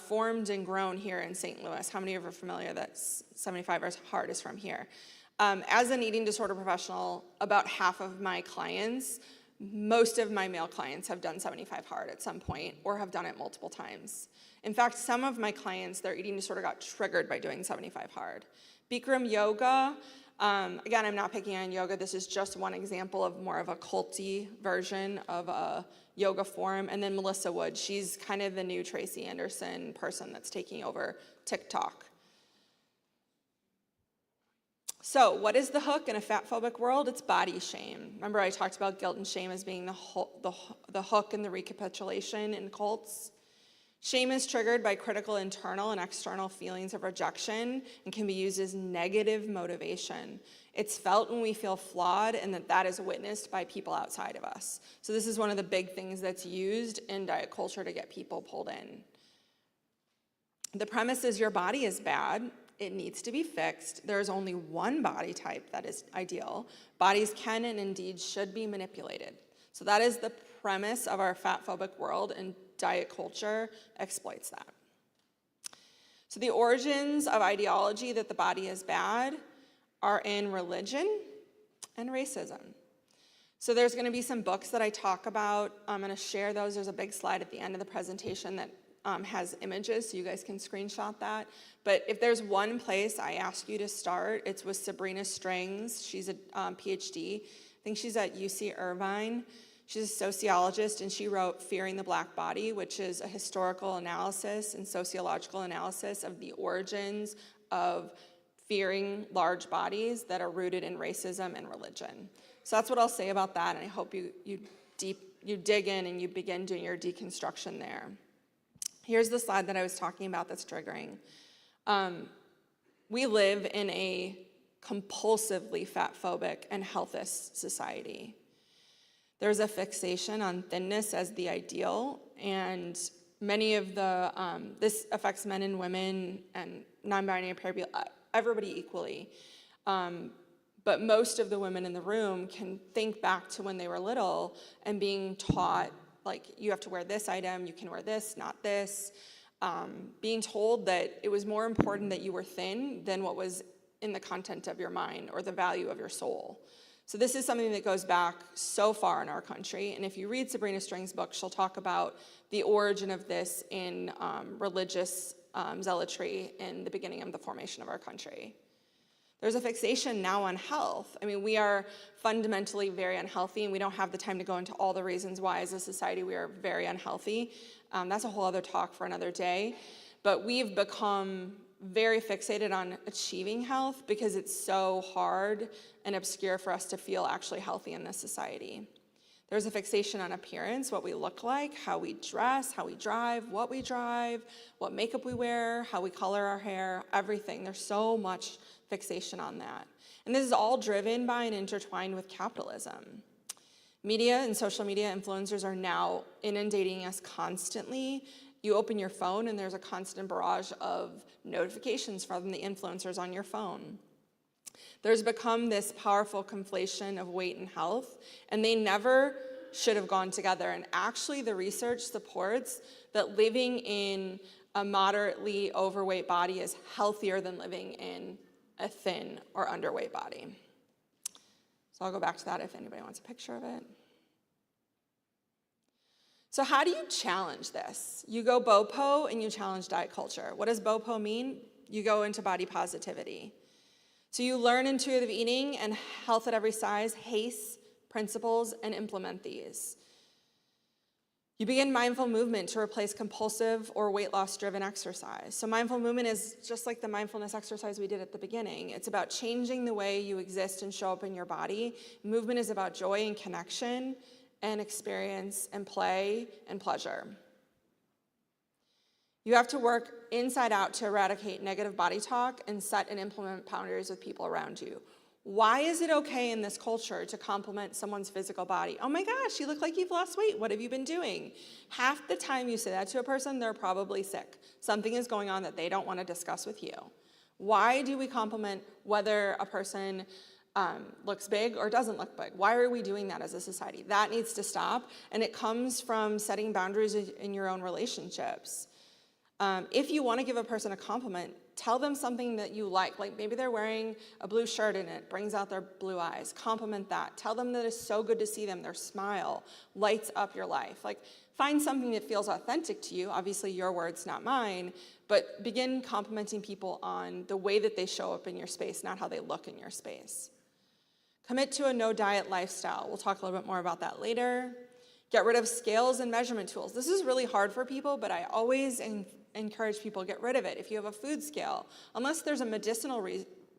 formed and grown here in St. Louis. How many of you are familiar that 75 Hard is from here? As an eating disorder professional, about half of my clients, most of my male clients have done 75 Hard at some point or have done it multiple times. In fact, some of my clients, their eating disorder got triggered by doing 75 Hard. Bikram Yoga, again, I'm not picking on yoga. This is just one example of more of a culty version of a yoga form. And then Melissa Wood, she's kind of the new Tracy Anderson person that's taking over TikTok. So what is the hook in a fat-phobic world? It's body shame. Remember I talked about guilt and shame as being the hook in the recapitulation in cults? Shame is triggered by critical internal and external feelings of rejection and can be used as negative motivation. It's felt when we feel flawed and that is witnessed by people outside of us. So this is one of the big things that's used in diet culture to get people pulled in. The premise is your body is bad. It needs to be fixed. There is only one body type that is ideal. Bodies can and indeed should be manipulated. So that is the premise of our fat-phobic world, and diet culture exploits that. So the origins of ideology that the body is bad are in religion and racism. So there's going to be some books that I talk about. I'm going to share those. There's a big slide at the end of the presentation that has images, so you guys can screenshot that. But if there's one place I ask you to start, it's with Sabrina Strings. She's a PhD. I think she's at UC Irvine. She's a sociologist, and she wrote Fearing the Black Body, which is a historical analysis and sociological analysis of the origins of fearing large bodies that are rooted in racism and religion. So that's what I'll say about that, and I hope you dig in and you begin doing your deconstruction there. Here's the slide that I was talking about that's triggering. We live in a compulsively fat-phobic and healthist society. There's a fixation on thinness as the ideal, and many of the, this affects men and women and non-binary people, everybody equally. But most of the women in the room can think back to when they were little and being taught, like, you have to wear this item, you can wear this, not this. Being told that it was more important that you were thin than what was in the content of your mind or the value of your soul. So this is something that goes back so far in our country. And if you read Sabrina Strings' book, she'll talk about the origin of this in religious zealotry in the beginning of the formation of our country. There's a fixation now on health. I mean, we are fundamentally very unhealthy, and we don't have the time to go into all the reasons why as a society we are very unhealthy. That's a whole other talk for another day. But we've become very fixated on achieving health because it's so hard and obscure for us to feel actually healthy in this society. There's a fixation on appearance, what we look like, how we dress, how we drive, what makeup we wear, how we color our hair, everything. There's so much fixation on that. And this is all driven by and intertwined with capitalism. Media and social media influencers are now inundating us constantly. You open your phone and there's a constant barrage of notifications from the influencers on your phone. There's become this powerful conflation of weight and health, and they never should have gone together. And actually the research supports that living in a moderately overweight body is healthier than living in a thin or underweight body. So I'll go back to that if anybody wants a picture of it. So how do you challenge this? You go BOPO and you challenge diet culture. What does BOPO mean? You go into body positivity. So you learn intuitive eating and health at every size, HACE principles, and implement these. You begin mindful movement to replace compulsive or weight loss driven exercise. So mindful movement is just like the mindfulness exercise we did at the beginning. It's about changing the way you exist and show up in your body. Movement is about joy and connection, and experience and play and pleasure. You have to work inside out to eradicate negative body talk and set and implement boundaries with people around you. Why is it okay in this culture to compliment someone's physical body? Oh my gosh, you look like you've lost weight. What have you been doing? Half the time you say that to a person, they're probably sick. Something is going on that they don't want to discuss with you. Why do we compliment whether a person looks big or doesn't look big? Why are we doing that as a society? That needs to stop, and it comes from setting boundaries in your own relationships. If you want to give a person a compliment, tell them something that you like maybe they're wearing a blue shirt and it brings out their blue eyes. Compliment that. Tell them that it's so good to see them. Their smile lights up your life. Find something that feels authentic to you. Obviously, your words, not mine, but begin complimenting people on the way that they show up in your space, not how they look in your space. Commit to a no-diet lifestyle. We'll talk a little bit more about that later. Get rid of scales and measurement tools. This is really hard for people, but I always encourage people to get rid of it. If you have a food scale, unless there's a medicinal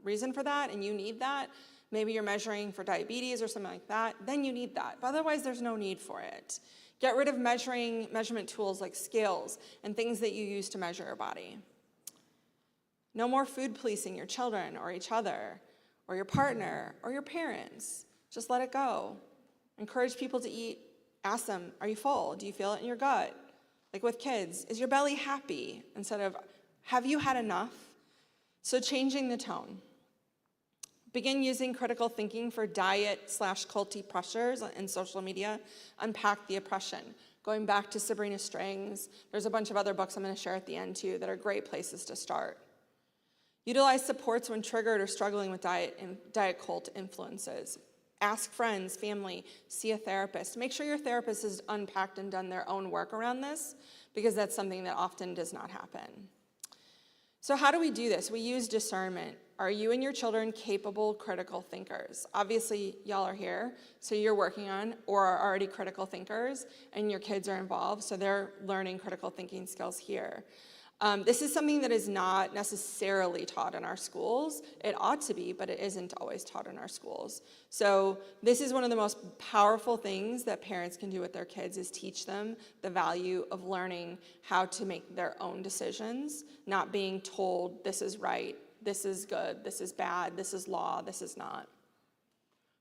reason for that and you need that, maybe you're measuring for diabetes or something like that, then you need that. But otherwise, there's no need for it. Get rid of measurement tools like scales and things that you use to measure your body. No more food policing your children or each other or your partner or your parents. Just let it go. Encourage people to eat. Ask them, are you full? Do you feel it in your gut? Like with kids, is your belly happy? Instead of, have you had enough? So changing the tone. Begin using critical thinking for diet/culty pressures in social media. Unpack the oppression. Going back to Sabrina Strang's, there's a bunch of other books I'm going to share at the end too that are great places to start. Utilize supports when triggered or struggling with diet cult influences. Ask friends, family, see a therapist. Make sure your therapist has unpacked and done their own work around this, because that's something that often does not happen. So how do we do this? We use discernment. Are you and your children capable, critical thinkers? Obviously, y'all are here, so you're working on or are already critical thinkers, and your kids are involved, so they're learning critical thinking skills here. This is something that is not necessarily taught in our schools. It ought to be, but it isn't always taught in our schools. So this is one of the most powerful things that parents can do with their kids, is teach them the value of learning how to make their own decisions, not being told this is right, this is good, this is bad, this is law, this is not.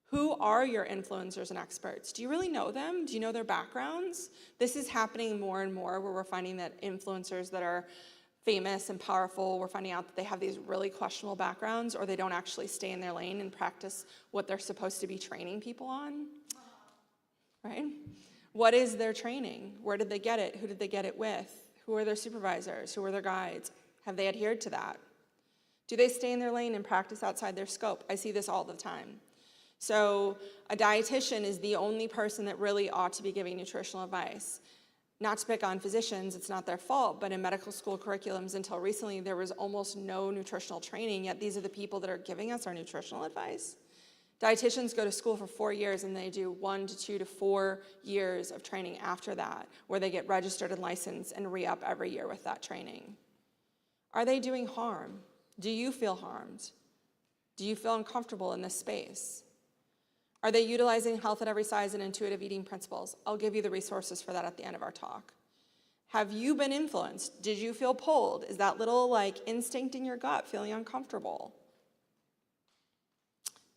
Who are your influencers and experts? Do you really know them? Do you know their backgrounds? This is happening more and more, where we're finding that influencers that are famous and powerful, we're finding out that they have these really questionable backgrounds, or they don't actually stay in their lane and practice what they're supposed to be training people on, right? What is their training? Where did they get it? Who did they get it with? Who are their supervisors? Who are their guides? Have they adhered to that? Do they stay in their lane and practice outside their scope? I see this all the time. So a dietitian is the only person that really ought to be giving nutritional advice. Not to pick on physicians, it's not their fault, but in medical school curriculums until recently, there was almost no nutritional training, yet these are the people that are giving us our nutritional advice. Dietitians go to school for 4 years, and they do 1 to 2 to 4 years of training after that, where they get registered and licensed and re-up every year with that training. Are they doing harm? Do you feel harmed? Do you feel uncomfortable in this space? Are they utilizing health at every size and intuitive eating principles? I'll give you the resources for that at the end of our talk. Have you been influenced? Did you feel pulled? Is that little instinct in your gut feeling uncomfortable?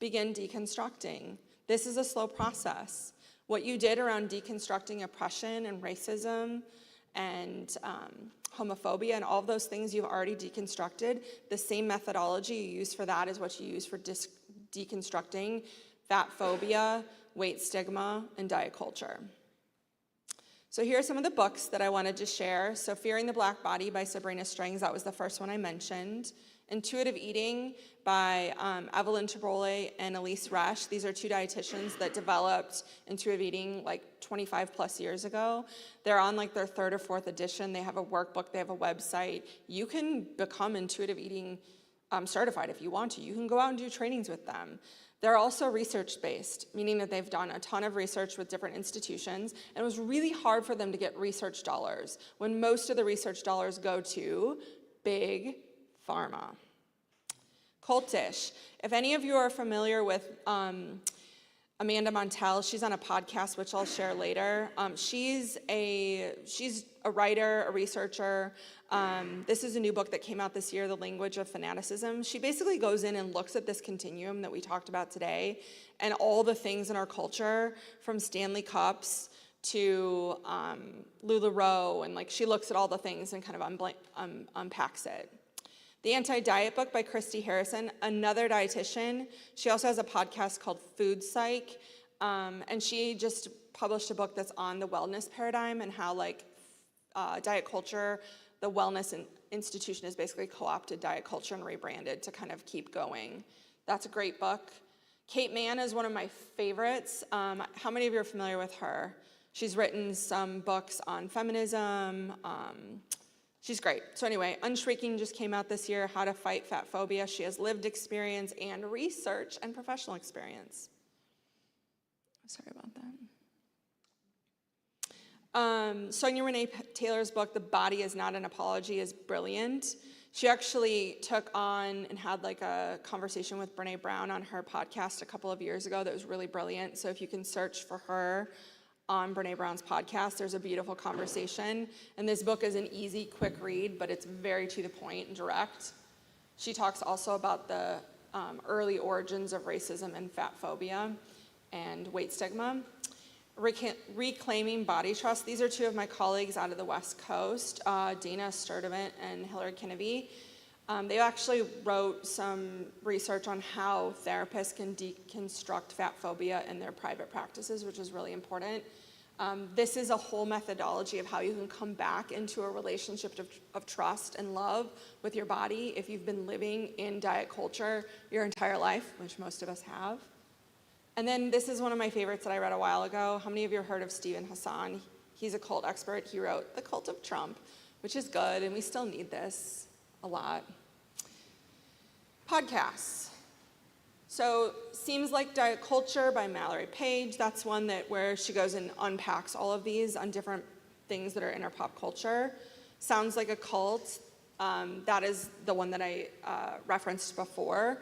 Begin deconstructing. This is a slow process. What you did around deconstructing oppression and racism and homophobia and all of those things you've already deconstructed, the same methodology you use for that is what you use for deconstructing fat phobia, weight stigma, and diet culture. So here are some of the books that I wanted to share. So Fearing the Black Body by Sabrina Strang's, that was the first one I mentioned. Intuitive Eating by Evelyn Tabrole and Elise Resch. These are two dietitians that developed intuitive eating 25 plus years ago. They're on their 3rd or 4th edition. They have a workbook, they have a website. You can become intuitive eating certified if you want to. You can go out and do trainings with them. They're also research-based, meaning that they've done a ton of research with different institutions, and it was really hard for them to get research dollars when most of the research dollars go to big pharma. Cultish. If any of you are familiar with Amanda Montell. She's on a podcast, which I'll share later. She's a writer, a researcher. This is a new book that came out this year, The Language of Fanaticism. She basically goes in and looks at this continuum that we talked about today and all the things in our culture, from Stanley Cups to LuLaRoe, and like she looks at all the things and kind of unpacks it. The Anti-Diet Book by Christy Harrison, another dietitian. She also has a podcast called Food Psych, and she just published a book that's on the wellness paradigm and how diet culture, the wellness institution has basically co-opted diet culture and rebranded to kind of keep going. That's a great book. Kate Manne is one of my favorites. How many of you are familiar with her? She's written some books on feminism. She's great. So anyway, Unshrinking just came out this year, How to Fight Fat Phobia. She has lived experience and research and professional experience. Sorry about that. Sonia Renee Taylor's book, The Body is Not an Apology, is brilliant. She actually took on and had like a conversation with Brene Brown on her podcast a couple of years ago that was really brilliant. So if you can search for her on Brene Brown's podcast, there's a beautiful conversation. And this book is an easy, quick read, but it's very to the point and direct. She talks also about the early origins of racism and fat phobia and weight stigma. Reclaiming Body Trust. These are two of my colleagues out of the West Coast, Dana Sturdivant and Hillary Kinnevy. They actually wrote some research on how therapists can deconstruct fat phobia in their private practices, which is really important. This is a whole methodology of how you can come back into a relationship of trust and love with your body if you've been living in diet culture your entire life, which most of us have. And then this is one of my favorites that I read a while ago. How many of you have heard of Steven Hassan? He's a cult expert. He wrote The Cult of Trump, which is good, and we still need this a lot. Podcasts. So Seems Like Diet Culture by Mallory Page. That's one where she goes and unpacks all of these on different things that are in our pop culture. Sounds Like a Cult. That is the one that I referenced before.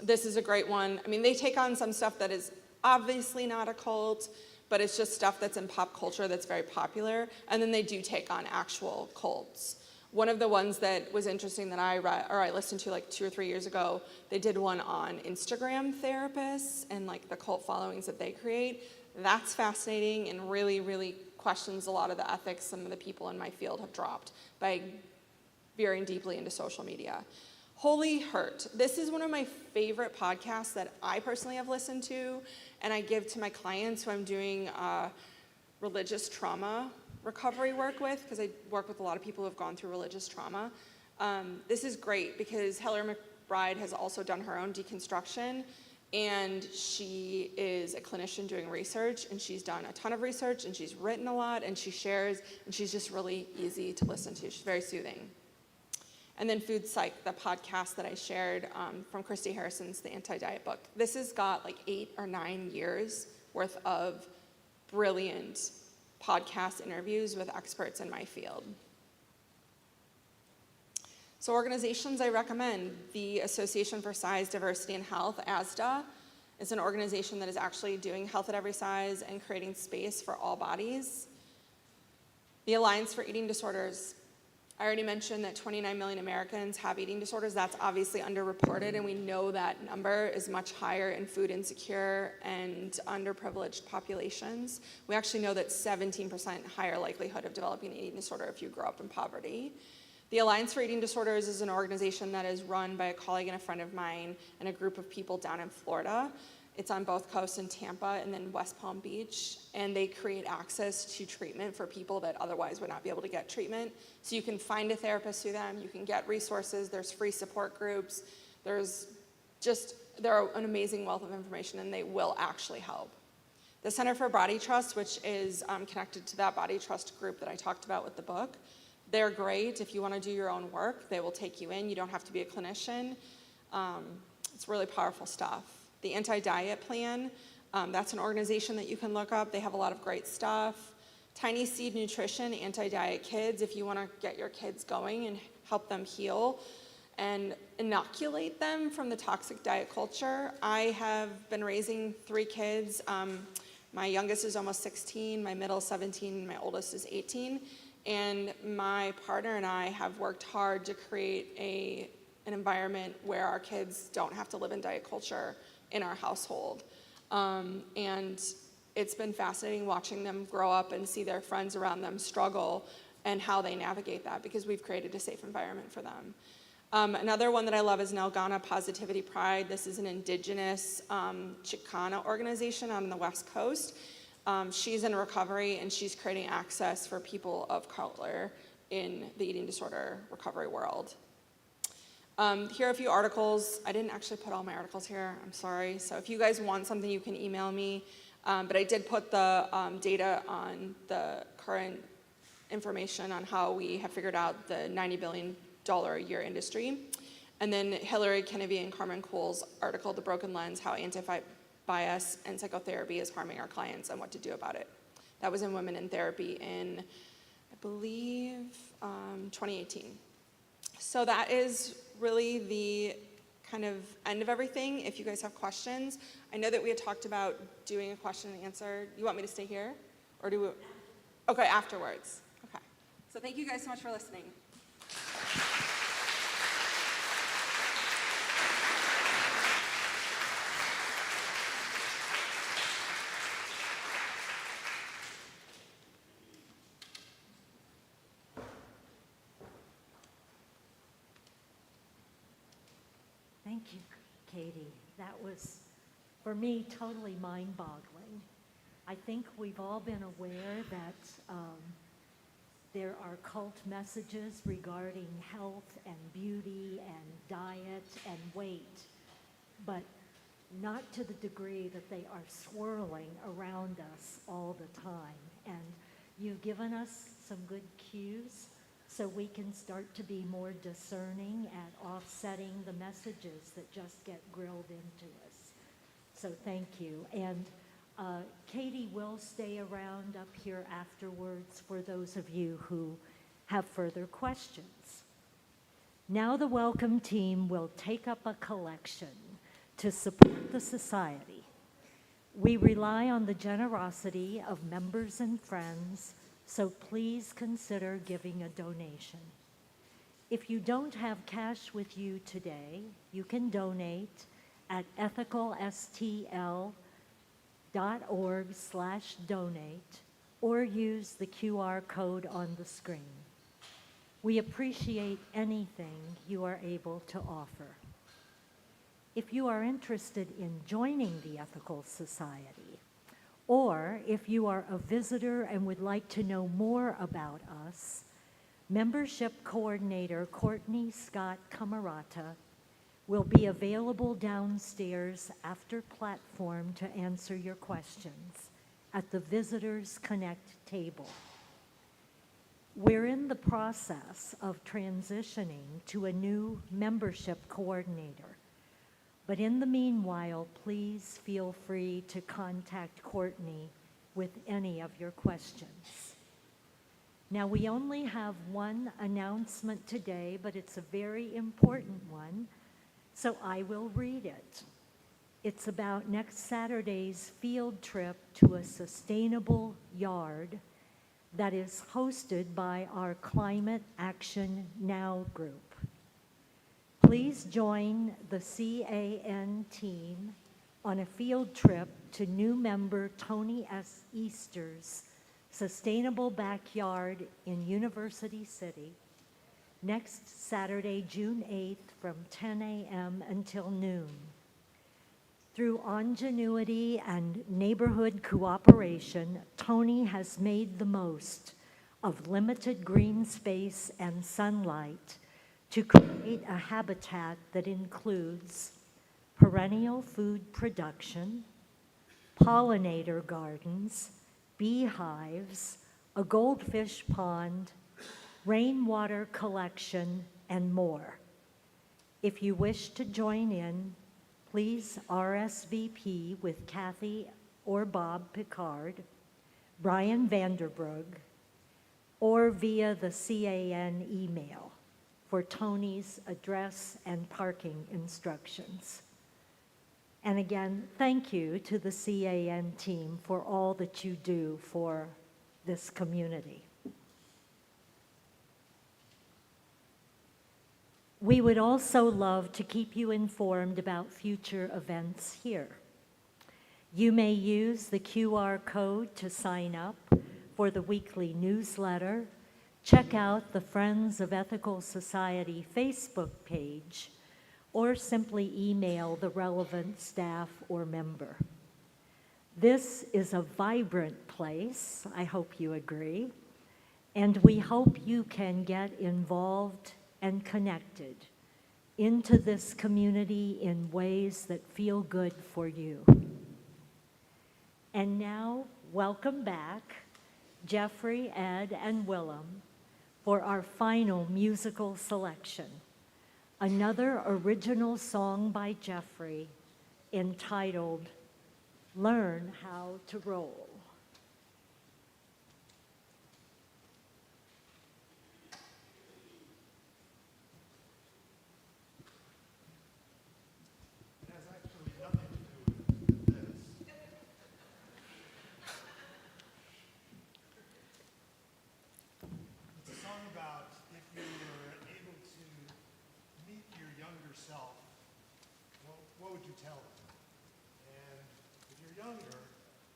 This is a great one. I mean, they take on some stuff that is obviously not a cult, but it's just stuff that's in pop culture that's very popular. And then they do take on actual cults. One of the ones that was interesting that I listened to like 2 or 3 years ago, they did one on Instagram therapists and like the cult followings that they create. That's fascinating and really, really questions a lot of the ethics some of the people in my field have dropped by veering deeply into social media. Holy Hurt. This is one of my favorite podcasts that I personally have listened to, and I give to my clients who I'm doing religious trauma recovery work with, because I work with a lot of people who have gone through religious trauma. This is great because Hillary McBride has also done her own deconstruction, and she is a clinician doing research, and she's done a ton of research, and she's written a lot, and she shares, and she's just really easy to listen to. She's very soothing. And then Food Psych, the podcast that I shared from Christy Harrison's The Anti-Diet Book. This has got like 8 or 9 years worth of brilliant podcast interviews with experts in my field. So organizations I recommend, the Association for Size, Diversity, and Health, ASDA, is an organization that is actually doing health at every size and creating space for all bodies. The Alliance for Eating Disorders. I already mentioned that 29 million Americans have eating disorders. That's obviously underreported, and we know that number is much higher in food insecure and underprivileged populations. We actually know that 17% higher likelihood of developing an eating disorder if you grow up in poverty. The Alliance for Eating Disorders is an organization that is run by a colleague and a friend of mine and a group of people down in Florida. It's on both coasts in Tampa and then West Palm Beach, and they create access to treatment for people that otherwise would not be able to get treatment. So you can find a therapist through them, you can get resources, there's free support groups, they're an amazing wealth of information, and they will actually help. The Center for Body Trust, which is connected to that Body Trust group that I talked about with the book, they're great. If you want to do your own work, they will take you in. You don't have to be a clinician. It's really powerful stuff. The Anti-Diet Plan, that's an organization that you can look up. They have a lot of great stuff. Tiny Seed Nutrition, Anti-Diet Kids, if you want to get your kids going and help them heal. and inoculate them from the toxic diet culture. I have been raising 3 kids. My youngest is almost 16, my middle 17, and my oldest is 18. And my partner and I have worked hard to create an environment where our kids don't have to live in diet culture in our household. And it's been fascinating watching them grow up and see their friends around them struggle and how they navigate that, because we've created a safe environment for them. Another one that I love is Nalgana Positivity Pride. This is an indigenous Chicana organization out on the West Coast. She's in recovery, and she's creating access for people of color in the eating disorder recovery world. Here are a few articles. I didn't actually put all my articles here, I'm sorry. So if you guys want something, you can email me. But I did put the data on the current information on how we have figured out the $90 billion a year industry. And then Hillary Kennedy and Carmen Cole's article, The Broken Lens, How Anti-Bias and Psychotherapy is Harming Our Clients and What to Do About It. That was in Women in Therapy in, I believe, 2018. So that is really the kind of end of everything. If you guys have questions, I know that we had talked about doing a question and answer. You want me to stay here? Or do we? Okay, afterwards. Okay. So thank you guys so much for listening. Thank you, Katie. That was, for me, totally mind-boggling. I think we've all been aware that there are cult messages regarding health and beauty and diet and weight, but not to the degree that they are swirling around us all the time. And you've given us some good cues so we can start to be more discerning at offsetting the messages that just get grilled into us. So thank you. And Katie will stay around up here afterwards for those of you who have further questions. Now the Welcome team will take up a collection to support the society. We rely on the generosity of members and friends, so please consider giving a donation. If you don't have cash with you today, you can donate at ethicalstl.org/donate or use the QR code on the screen. We appreciate anything you are able to offer. If you are interested in joining the Ethical Society, or if you are a visitor and would like to know more about us, Membership Coordinator Courtney Scott Camarata will be available downstairs after platform to answer your questions at the Visitors Connect table. We're in the process of transitioning to a new membership coordinator. But in the meanwhile, please feel free to contact Courtney with any of your questions. Now, we only have one announcement today, but it's a very important one, so I will read it. It's about next Saturday's field trip to a sustainable yard that is hosted by our Climate Action Now group. Please join the CAN team on a field trip to new member Tony S. Easter's Sustainable Backyard in University City next Saturday, June 8th from 10 a.m. until noon. Through ingenuity and neighborhood cooperation, Tony has made the most of limited green space and sunlight to create a habitat that includes perennial food production, pollinator gardens, beehives, a goldfish pond, rainwater collection, and more. If you wish to join in, please RSVP with Kathy or Bob Picard, Brian Vanderbrug, or via the CAN email. for Tony's address and parking instructions. And again, thank you to the CAN team for all that you do for this community. We would also love to keep you informed about future events here. You may use the QR code to sign up for the weekly newsletter, check out the Friends of Ethical Society Facebook page, or simply email the relevant staff or member. This is a vibrant place, I hope you agree, and we hope you can get involved and connected into this community in ways that feel good for you. And now, welcome back, Jeffrey, Ed, and Willem, for our final musical selection, another original song by Jeffrey entitled Learn How to Roll. What would you tell them? And if you're younger,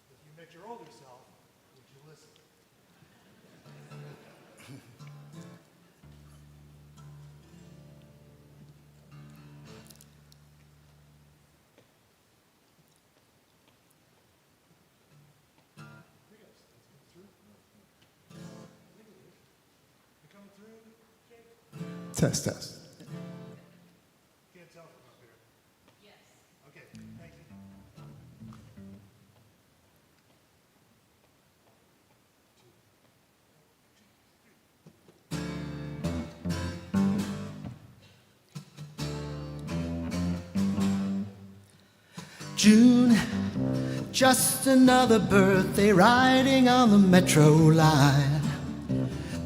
if you met your older self, would you listen? Test, test. Can't tell from up here. Yes. Okay, thank you. June, just another birthday riding on the metro line.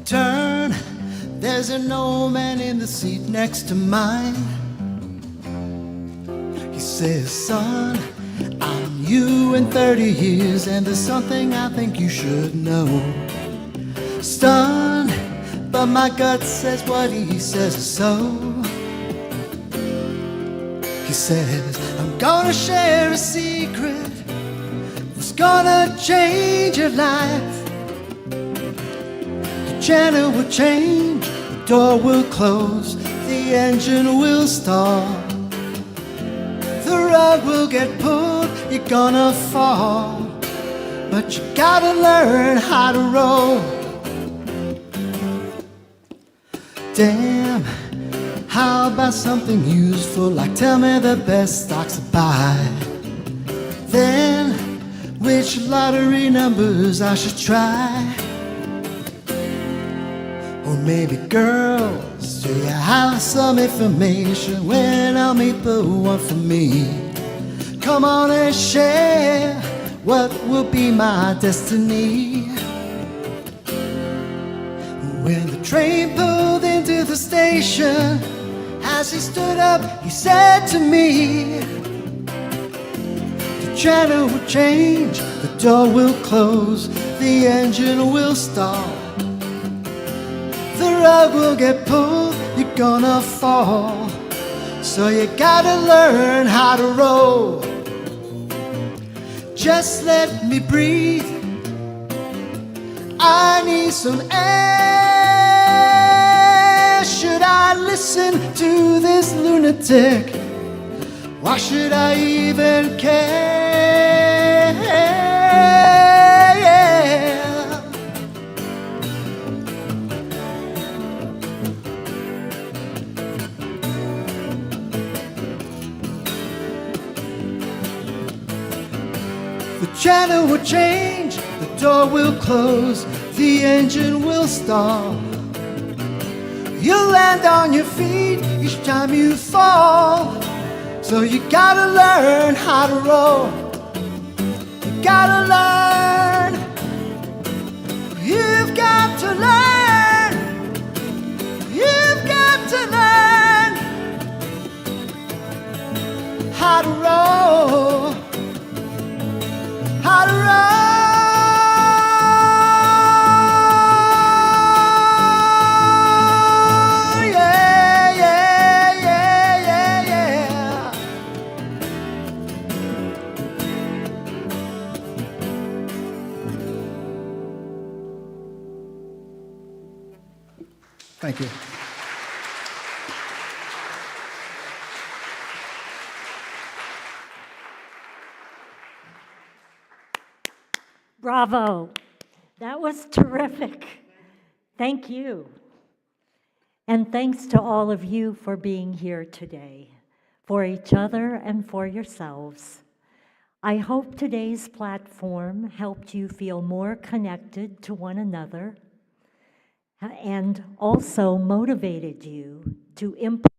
Turn, there's an old man in the seat next to mine. He says, son, I'm you in 30 years, and there's something I think you should know. Stunned, but my gut says what he says is so. He says, I'm gonna share a secret that's gonna change your life. The channel will change, the door will close, the engine will start. The rug will get pulled, you're gonna fall, but you gotta learn how to roll. Damn, how about something useful, like tell me the best stocks to buy? Then, which lottery numbers I should try? Or maybe girls, do you have some information when I'll meet the one for me? Come on and share what will be my destiny. When the train pulled into the station, as he stood up, he said to me, the channel will change, the door will close, the engine will start. The rug will get pulled, you're gonna fall, so you gotta learn how to roll. Just let me breathe, I need some air. Should I listen to this lunatic? Why should I even care? Yeah. The channel will change, the door will close, the engine will start. You'll land on your feet each time you fall, so you gotta learn how to roll. You gotta learn. You've got to learn. You've got to Thank you. Bravo. That was terrific. Thank you. And thanks to all of you for being here today, for each other and for yourselves. I hope today's platform helped you feel more connected to one another and also motivated you to implement